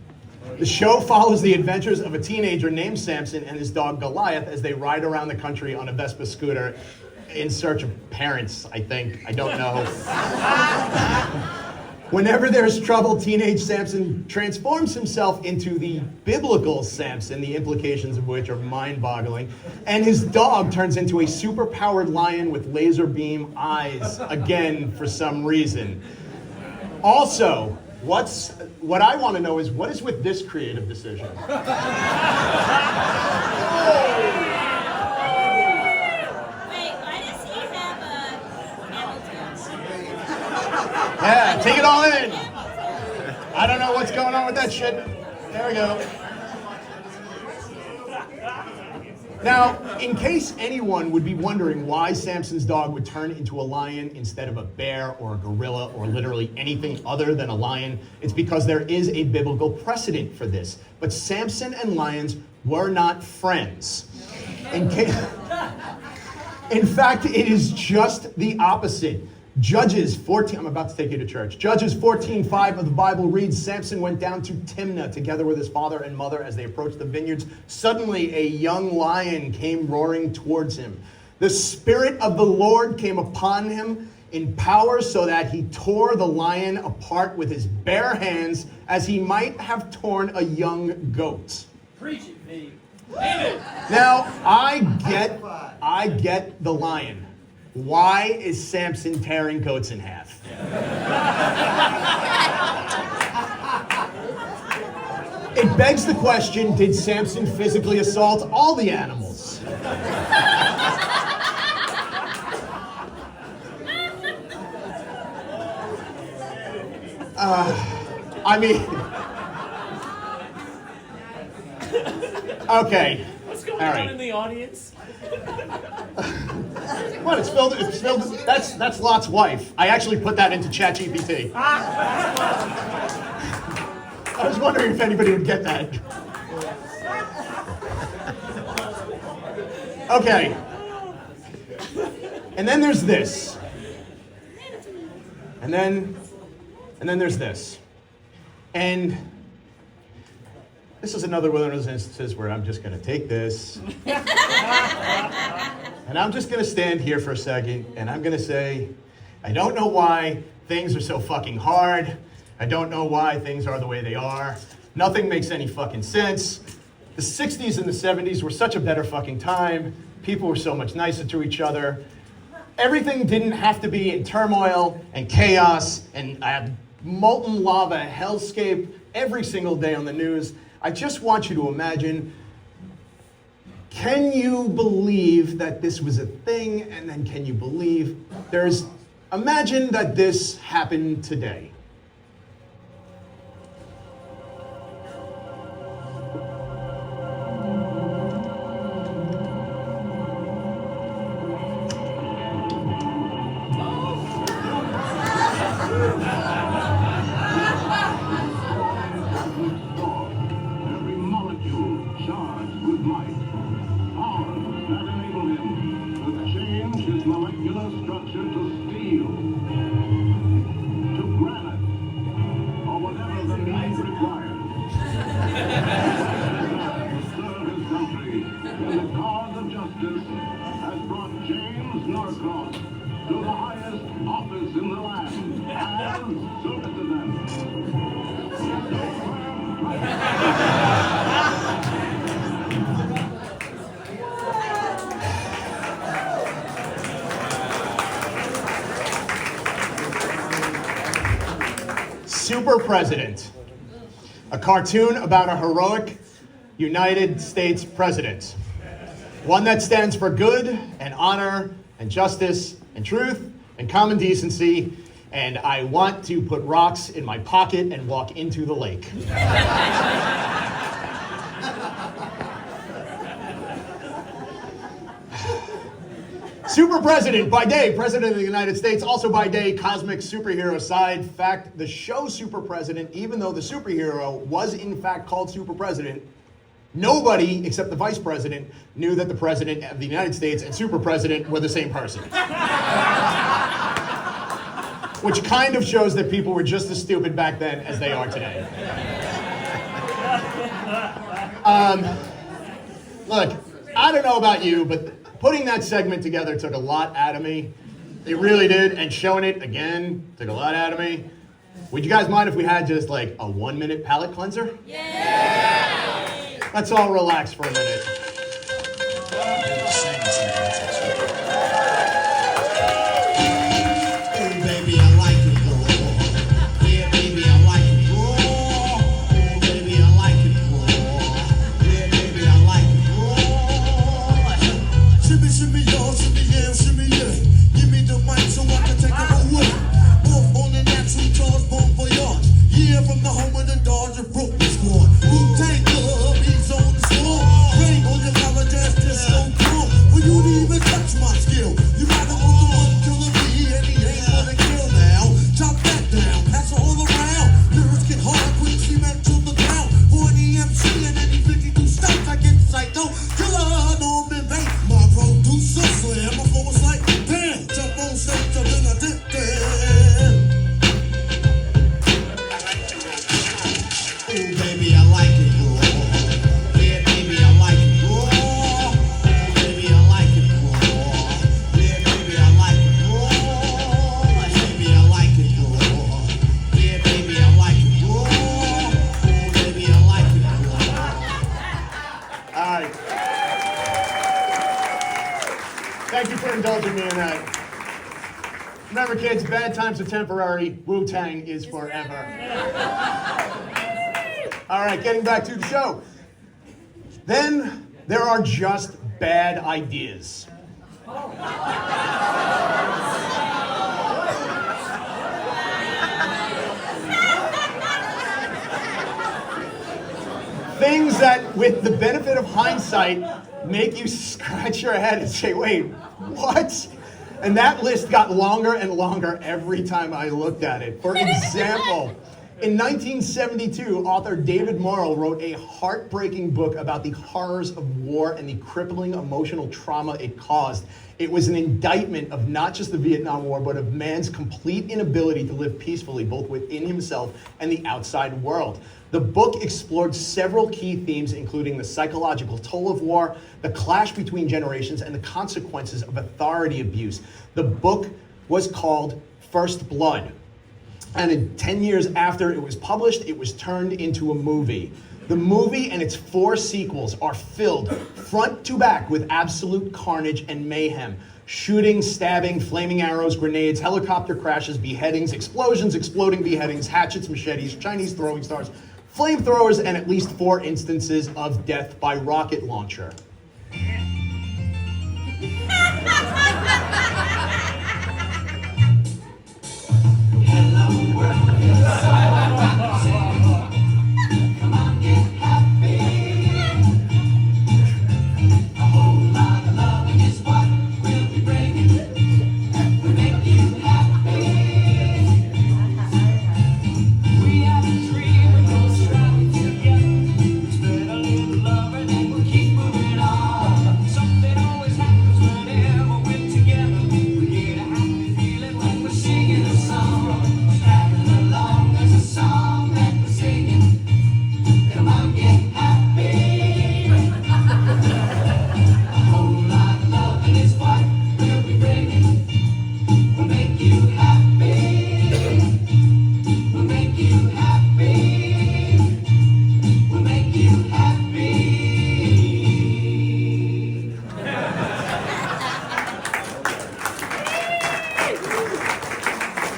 [SPEAKER 4] The show follows the adventures of a teenager named Samson and his dog Goliath as they ride around the country on a Vespa scooter in search of parents, I think. I don't know. Whenever there's trouble, teenage Samson transforms himself into the biblical Samson, the implications of which are mind-boggling, and his dog turns into a super-powered lion with laser beam eyes, again, for some reason. Also, what I want to know is, what is with this creative decision?
[SPEAKER 2] Wait, why does he have Hamilton?
[SPEAKER 4] Yeah, take it all in. I don't know what's going on with that shit. There we go. Now, in case anyone would be wondering why Samson's dog would turn into a lion instead of a bear or a gorilla or literally anything other than a lion, it's because there is a biblical precedent for this. But Samson and lions were not friends. In fact, it is just the opposite. Judges 14, I'm about to take you to church. Judges 14:5 of the Bible reads, Samson went down to Timnah together with his father and mother as they approached the vineyards. Suddenly a young lion came roaring towards him. The Spirit of the Lord came upon him in power so that he tore the lion apart with his bare hands as he might have torn a young goat.
[SPEAKER 3] Preach it, Vee.
[SPEAKER 4] Now, I get the lion. Why is Samson tearing goats in half? It begs the question, did Samson physically assault all the animals? I mean, okay.
[SPEAKER 3] What's going
[SPEAKER 4] All
[SPEAKER 3] on
[SPEAKER 4] right.
[SPEAKER 3] in the audience?
[SPEAKER 4] What? It's filled. That's Lot's wife. I actually put that into ChatGPT. I was wondering if anybody would get that. Okay. And then there's this. And then there's this. And this is another one of those instances where I'm just going to take this. And I'm just going to stand here for a second, and I'm going to say, I don't know why things are so fucking hard. I don't know why things are the way they are. Nothing makes any fucking sense. The 60s and the 70s were such a better fucking time. People were so much nicer to each other. Everything didn't have to be in turmoil and chaos and a molten lava hellscape every single day on the news. I just want you to imagine, can you believe that this was a thing? And then can you believe imagine that this happened today.
[SPEAKER 5] Every molecule charged with life. Powers that enable him to change his molecular structure to steel, to granite, or whatever the need requires. To serve his country in the cause of justice has brought James Norcross to the highest office in the land as Superintendent.
[SPEAKER 4] Super President, a cartoon about a heroic United States president. One that stands for good and honor and justice and truth and common decency. And I want to put rocks in my pocket and walk into the lake. Super President, by day, President of the United States, also by day, cosmic superhero. Side fact, the show Super President, even though the superhero was in fact called Super President, nobody except the Vice President knew that the President of the United States and Super President were the same person. Which kind of shows that people were just as stupid back then as they are today. Look, I don't know about you, but putting that segment together took a lot out of me. It really did, and showing it again took a lot out of me. Would you guys mind if we had just like a 1-minute palate cleanser? Yeah! Let's all relax for a minute.
[SPEAKER 8] From the home of the Dodger Brooklyn squad. Wu-Tang Club, he's on the score. Bring on your college ass disco cool. For you to even touch my skill, you gotta hold the one killer me, and he ain't gonna kill now. Chop that down, pass it all around. Lyrics get hard, quick cement to the ground. For any MC and any 52 stunts, I get psycho. Killer, Norman Bates, my producer slam. My flow was like, damn, jump on stage, and then I did that. Baby, I like it raw. Yeah, baby, I like it raw. Baby, I like it raw. Yeah, baby, I like it raw. Baby, I like it raw. Yeah, baby, I like it raw. Baby, I like it raw.
[SPEAKER 4] All right. Thank you for indulging me in that. Remember, kids, bad times are temporary. Wu-Tang is forever. All right, getting back to the show. Then there are just bad ideas. Things that, with the benefit of hindsight, make you scratch your head and say, wait, what? And that list got longer and longer every time I looked at it. For example, in 1972, author David Morrell wrote a heartbreaking book about the horrors of war and the crippling emotional trauma it caused. It was an indictment of not just the Vietnam War, but of man's complete inability to live peacefully, both within himself and the outside world. The book explored several key themes, including the psychological toll of war, the clash between generations, and the consequences of authority abuse. The book was called First Blood. And in 10 years after it was published, it was turned into a movie. The movie and its 4 sequels are filled front to back with absolute carnage and mayhem. Shooting, stabbing, flaming arrows, grenades, helicopter crashes, beheadings, explosions, exploding beheadings, hatchets, machetes, Chinese throwing stars, flamethrowers, and at least 4 instances of death by rocket launcher.
[SPEAKER 8] Keep moving on.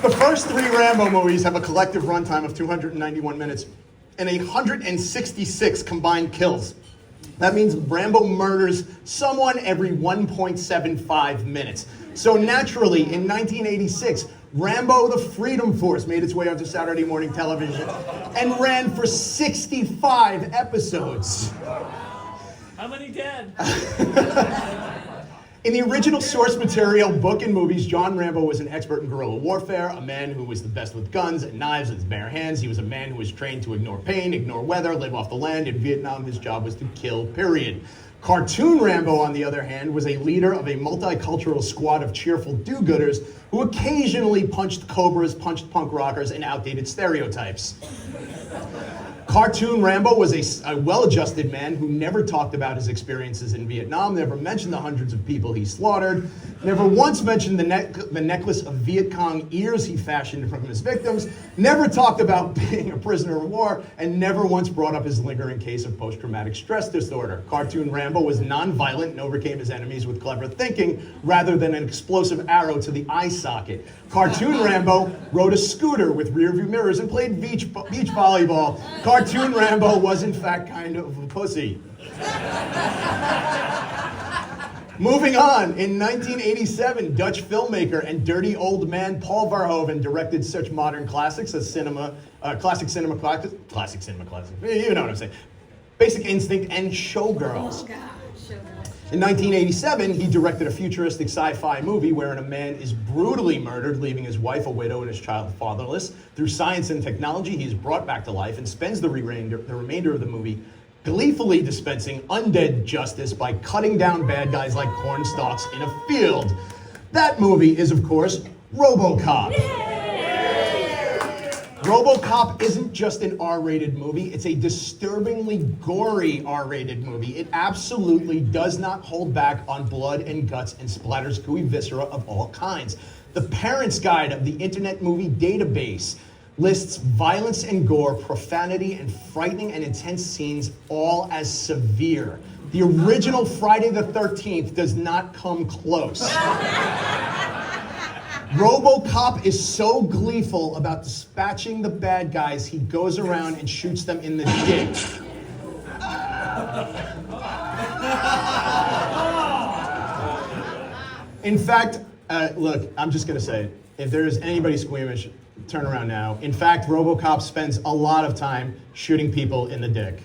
[SPEAKER 4] The first 3 Rambo movies have a collective runtime of 291 minutes and 166 combined kills. That means Rambo murders someone every 1.75 minutes. So naturally, in 1986, Rambo: The Freedom Force made its way onto Saturday morning television and ran for 65 episodes.
[SPEAKER 3] How many dead?
[SPEAKER 4] In the original source material, book and movies, John Rambo was an expert in guerrilla warfare, a man who was the best with guns and knives with his bare hands. He was a man who was trained to ignore pain, ignore weather, live off the land. In Vietnam, his job was to kill, period. Cartoon Rambo, on the other hand, was a leader of a multicultural squad of cheerful do-gooders who occasionally punched cobras, punched punk rockers, and outdated stereotypes. Cartoon Rambo was a well-adjusted man who never talked about his experiences in Vietnam, never mentioned the hundreds of people he slaughtered, never once mentioned the necklace of Viet Cong ears he fashioned from his victims, never talked about being a prisoner of war, and never once brought up his lingering case of post-traumatic stress disorder. Cartoon Rambo was non-violent and overcame his enemies with clever thinking rather than an explosive arrow to the eye socket. Cartoon Rambo rode a scooter with rearview mirrors and played beach volleyball. Cartoon Rambo was in fact kind of a pussy. Moving on, in 1987, Dutch filmmaker and dirty old man Paul Verhoeven directed such modern classics as classic cinema classics, you know what I'm saying, Basic Instinct and Showgirls.
[SPEAKER 2] Oh, God.
[SPEAKER 4] In 1987, he directed a futuristic sci-fi movie wherein a man is brutally murdered, leaving his wife a widow and his child fatherless. Through science and technology, he is brought back to life and spends the remainder of the movie gleefully dispensing undead justice by cutting down bad guys like corn stalks in a field. That movie is, of course, RoboCop. RoboCop isn't just an R-rated movie, it's a disturbingly gory R-rated movie. It absolutely does not hold back on blood and guts and splatters gooey viscera of all kinds. The Parent's Guide of the Internet Movie Database lists violence and gore, profanity, and frightening and intense scenes all as severe. The original Friday the 13th does not come close. RoboCop is so gleeful about dispatching the bad guys, he goes around and shoots them in the dick. In fact, look, I'm just gonna say it. If there is anybody squeamish, turn around now. In fact, RoboCop spends a lot of time shooting people in the dick.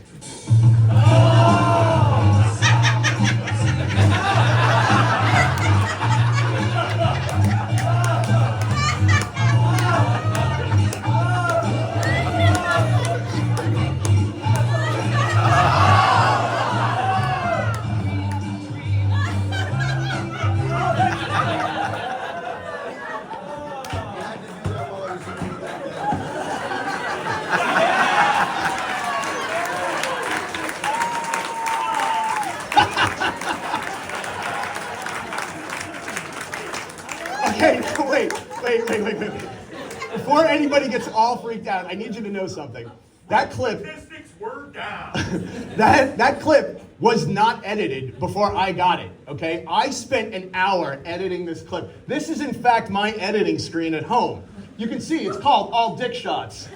[SPEAKER 4] Wait. Before anybody gets all freaked out, I need you to know something. That clip,
[SPEAKER 5] Statistics were down.
[SPEAKER 4] that clip was not edited before I got it, okay? I spent an hour editing this clip. This is in fact my editing screen at home. You can see it's called All Dick Shots.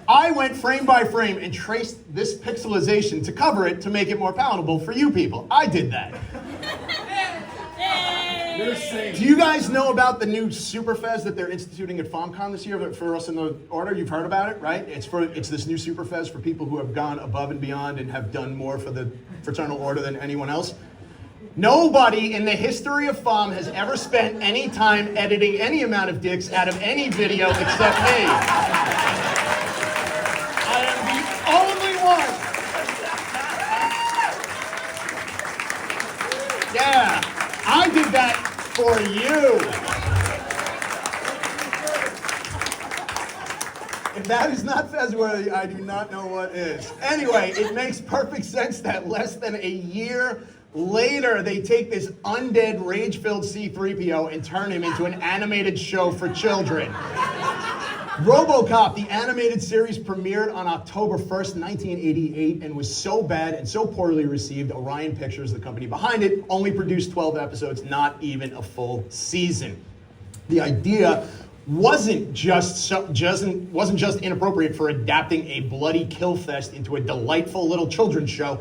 [SPEAKER 4] I went frame by frame and traced this pixelization to cover it to make it more palatable for you people. I did that. Do you guys know about the new Superfez that they're instituting at FomCon this year for us in the order? You've heard about it, right? It's this new Superfez for people who have gone above and beyond and have done more for the fraternal order than anyone else. Nobody in the history of FOM has ever spent any time editing any amount of dicks out of any video except me. I am the only one. Yeah, I did that for you. If that is not Fezworthy, I do not know what is. Anyway, it makes perfect sense that less than a year later, they take this undead, rage-filled C-3PO and turn him into an animated show for children. RoboCop, the animated series, premiered on October 1st, 1988, and was so bad and so poorly received, Orion Pictures, the company behind it, only produced 12 episodes, not even a full season. The idea wasn't just inappropriate for adapting a bloody kill fest into a delightful little children's show.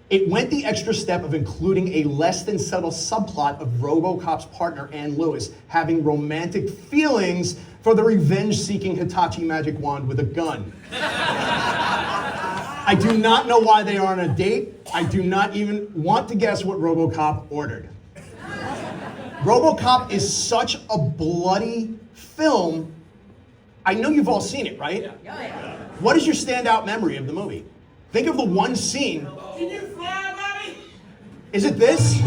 [SPEAKER 4] It went the extra step of including a less than subtle subplot of RoboCop's partner Ann Lewis having romantic feelings for the revenge-seeking Hitachi magic wand with a gun. I do not know why they are on a date. I do not even want to guess what RoboCop ordered. RoboCop is such a bloody film. I know you've all seen it, right? Yeah. What is your standout memory of the movie? Think of the one scene.
[SPEAKER 6] Can you fly, buddy?
[SPEAKER 4] Is it this?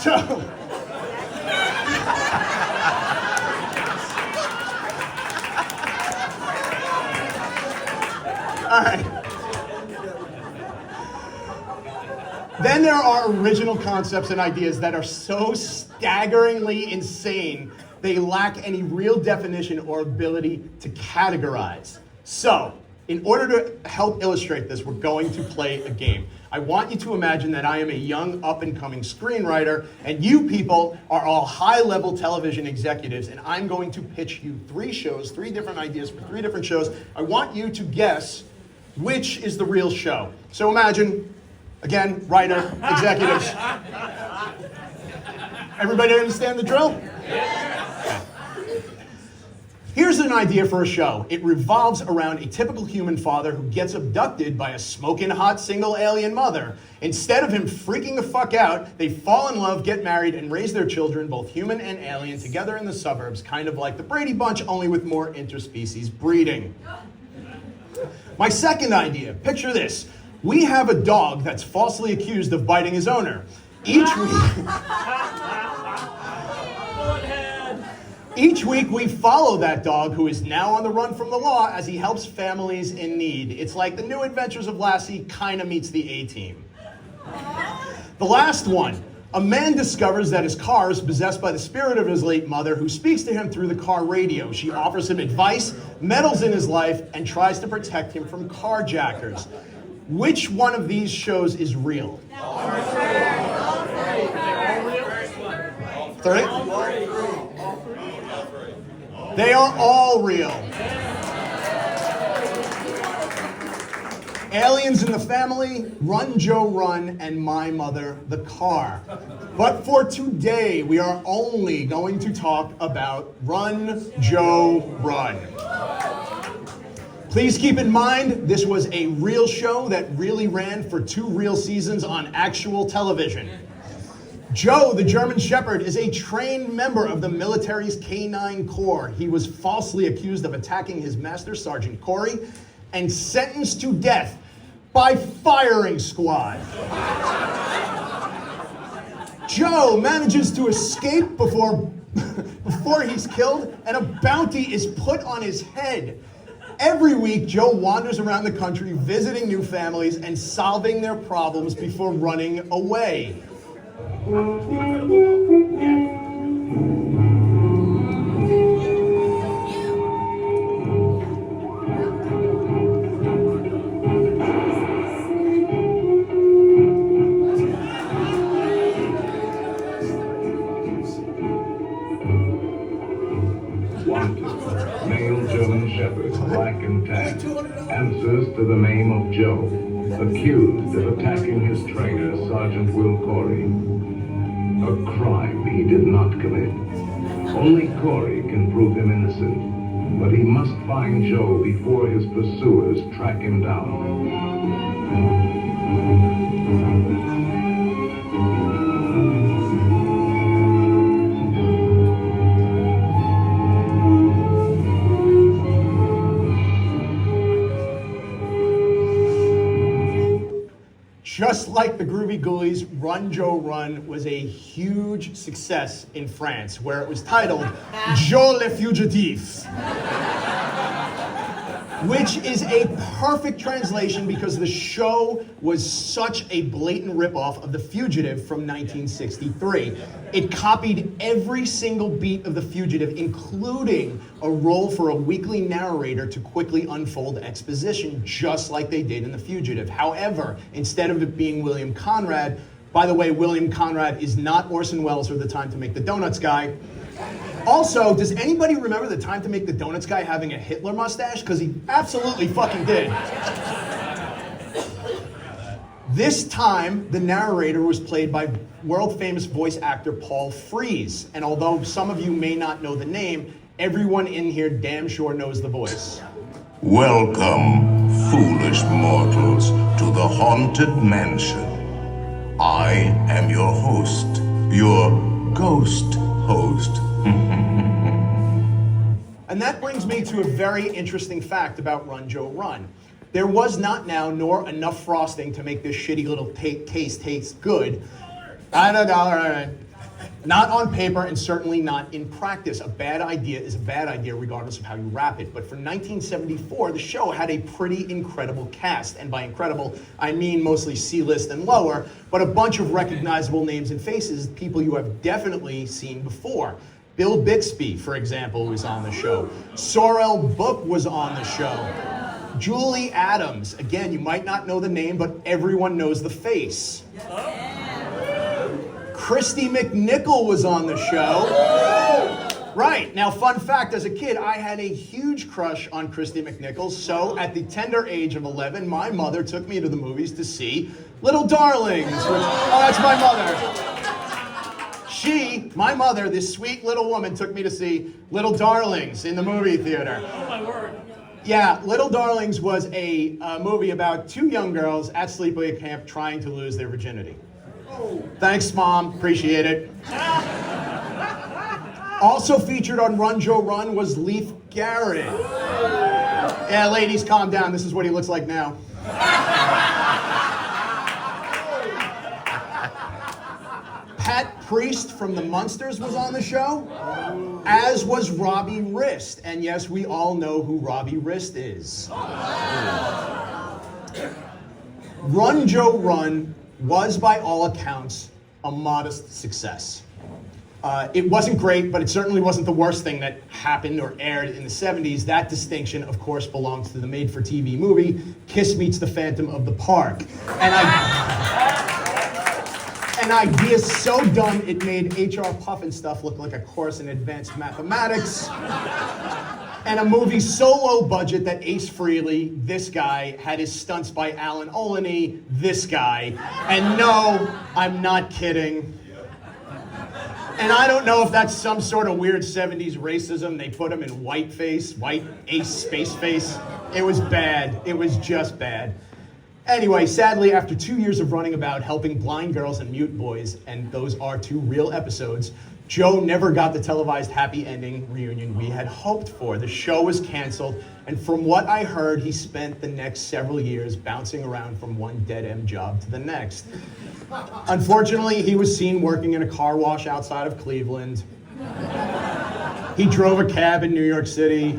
[SPEAKER 4] So, all right. Then there are original concepts and ideas that are so staggeringly insane, they lack any real definition or ability to categorize. So, in order to help illustrate this, we're going to play a game. I want you to imagine that I am a young up-and-coming screenwriter, and you people are all high-level television executives, and I'm going to pitch you 3 shows, 3 different ideas for 3 different shows. I want you to guess which is the real show. So imagine, again, writer, executives. Everybody understand the drill? Here's an idea for a show. It revolves around a typical human father who gets abducted by a smoking hot single alien mother. Instead of him freaking the fuck out, they fall in love, get married, and raise their children, both human and alien, together in the suburbs, kind of like the Brady Bunch, only with more interspecies breeding. My second idea, picture this. We have a dog that's falsely accused of biting his owner. Each week we follow that dog, who is now on the run from the law, as he helps families in need. It's like the New Adventures of Lassie kinda meets the A-Team. The last one. A man discovers that his car is possessed by the spirit of his late mother, who speaks to him through the car radio. She offers him advice, meddles in his life, and tries to protect him from carjackers. Which one of these shows is real? Three? They are all real. Aliens in the Family, Run Joe Run, and My Mother, the Car. But for today, we are only going to talk about Run Joe Run. Please keep in mind, this was a real show that really ran for 2 real seasons on actual television. Joe, the German Shepherd, is a trained member of the military's K-9 Corps. He was falsely accused of attacking his master, Sergeant Corey, and sentenced to death by firing squad. Joe manages to escape before he's killed, and a bounty is put on his head. Every week, Joe wanders around the country visiting new families and solving their problems before running away.
[SPEAKER 5] Male German Shepherd, black and tan, answers to the name of Joe, accused of attacking his trainer, Sergeant Will Corey. A crime he did not commit. Only Corey can prove him innocent, but he must find Joe before his pursuers track him down.
[SPEAKER 4] Just like the Groovy Ghoulies, Run Joe Run was a huge success in France, where it was titled Joe le Fugitif. which is a perfect translation because the show was such a blatant ripoff of The Fugitive from 1963. It copied every single beat of The Fugitive, including a role for a weekly narrator to quickly unfold exposition, just like they did in The Fugitive. However, instead of it being William Conrad, by the way, William Conrad is not Orson Welles or the Time to Make the Donuts guy. Also, does anybody remember the Time to Make the Donuts guy having a Hitler mustache? Because he absolutely fucking did. This time, the narrator was played by world-famous voice actor Paul Frees. And although some of you may not know the name, everyone in here damn sure knows the voice.
[SPEAKER 9] Welcome, foolish mortals, to the Haunted Mansion. I am your host, your ghost host.
[SPEAKER 4] And that brings me to a very interesting fact about Run, Joe, Run. There was not now nor enough frosting to make this shitty little taste good. I don't know, not on paper and certainly not in practice. A bad idea is a bad idea regardless of how you wrap it. But for 1974, the show had a pretty incredible cast. And by incredible, I mean mostly C-list and lower, but a bunch of recognizable names and faces, people you have definitely seen before. Bill Bixby, for example, was on the show. Sorrel Book was on the show. Julie Adams, again, you might not know the name, but everyone knows the face. Christy McNichol was on the show. Right, now fun fact, as a kid, I had a huge crush on Christy McNichol, so at the tender age of 11, my mother took me to the movies to see Little Darlings, which, oh, that's my mother. My mother, this sweet little woman, took me to see Little Darlings in the movie theater.
[SPEAKER 3] Oh my word.
[SPEAKER 4] Yeah, Little Darlings was a movie about two young girls at sleepaway camp trying to lose their virginity. Thanks, Mom. Appreciate it. Also featured on Run, Joe, Run was Leif Garrett. Yeah, ladies, calm down. This is what he looks like now. Pat Priest from the Munsters was on the show, as was Robbie Rist. And yes, we all know who Robbie Rist is. Run, Joe, Run was, by all accounts, a modest success. It wasn't great, but it certainly wasn't the worst thing that happened or aired in the 70s. That distinction, of course, belongs to the made-for-TV movie, Kiss Meets the Phantom of the Park. An idea so dumb it made H.R. Pufnstuf look like a course in advanced mathematics. And a movie so low budget that Ace Frehley, this guy, had his stunts by Alan Olney, this guy. And no, I'm not kidding. And I don't know if that's some sort of weird 70s racism. They put him in white face, white ace space face. It was bad. It was just bad. Anyway, sadly, after 2 years of running about helping blind girls and mute boys, and those are 2 real episodes, Joe never got the televised happy ending reunion we had hoped for. The show was canceled, and from what I heard, he spent the next several years bouncing around from one dead-end job to the next. Unfortunately, he was seen working in a car wash outside of Cleveland. He drove a cab in New York City.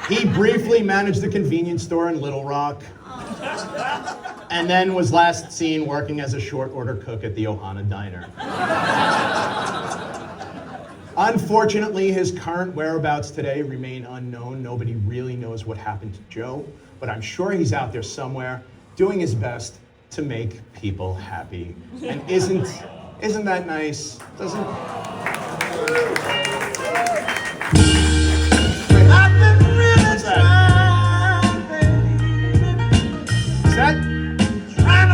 [SPEAKER 4] He briefly managed a convenience store in Little Rock. And then was last seen working as a short order cook at the OHANA diner. Unfortunately, his current whereabouts today remain unknown. Nobody really knows what happened to Joe, but I'm sure he's out there somewhere doing his best to make people happy. And isn't that nice? Doesn't...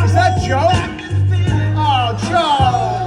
[SPEAKER 4] Is that Joe? Oh, Joe!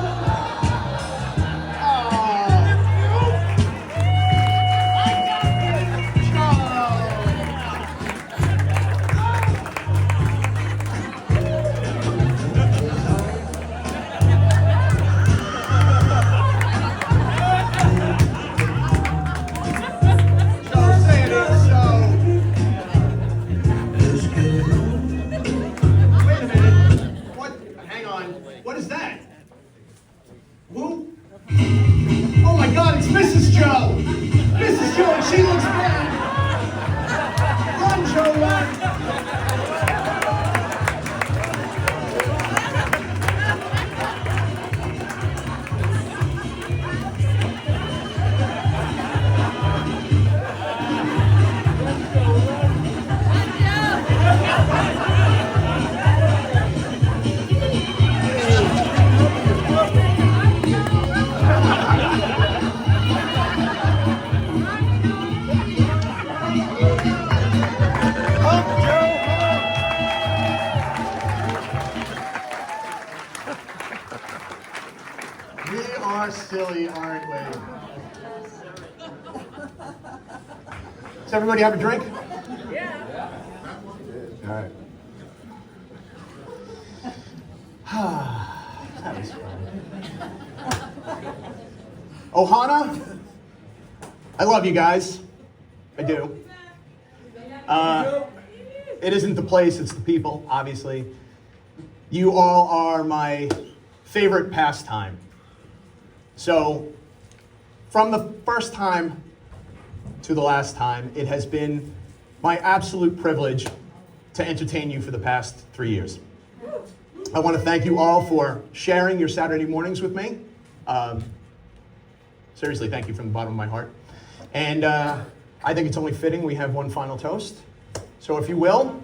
[SPEAKER 4] silly, aren't we? Does everybody have a drink?
[SPEAKER 2] Yeah.
[SPEAKER 4] All right. That was fun. OHANA, I love you guys. I do. It isn't the place, it's the people, obviously. You all are my favorite pastime. So, from the first time to the last time, it has been my absolute privilege to entertain you for the past 3 years. I want to thank you all for sharing your Saturday mornings with me. Seriously, thank you from the bottom of my heart. And I think it's only fitting we have one final toast. So if you will,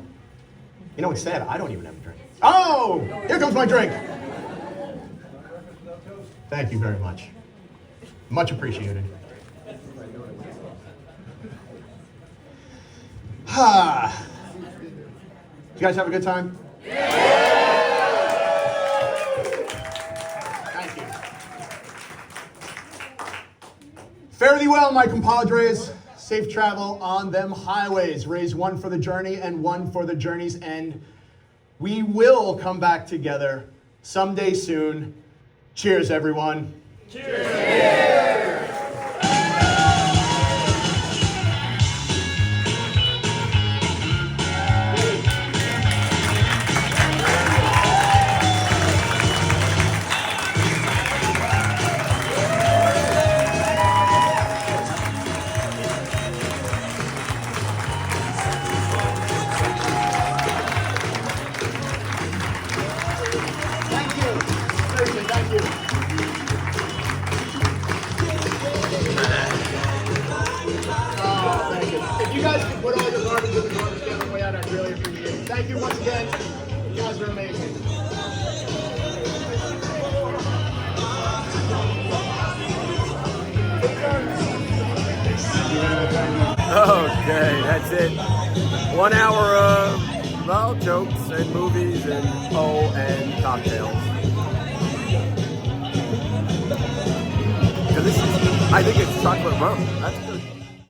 [SPEAKER 4] you know what's sad? I don't even have a drink. Oh, here comes my drink. Thank you very much. Much appreciated. You guys have a good time? Thank you. Fare thee well, my compadres. Safe travel on them highways. Raise one for the journey and one for the journey's end. We will come back together someday soon. Cheers, everyone. Cheers. Thank you once again. You guys are amazing.
[SPEAKER 1] Okay, that's it. 1 hour of, well, jokes and movies and and cocktails. This is, I think it's chocolate rum. That's good.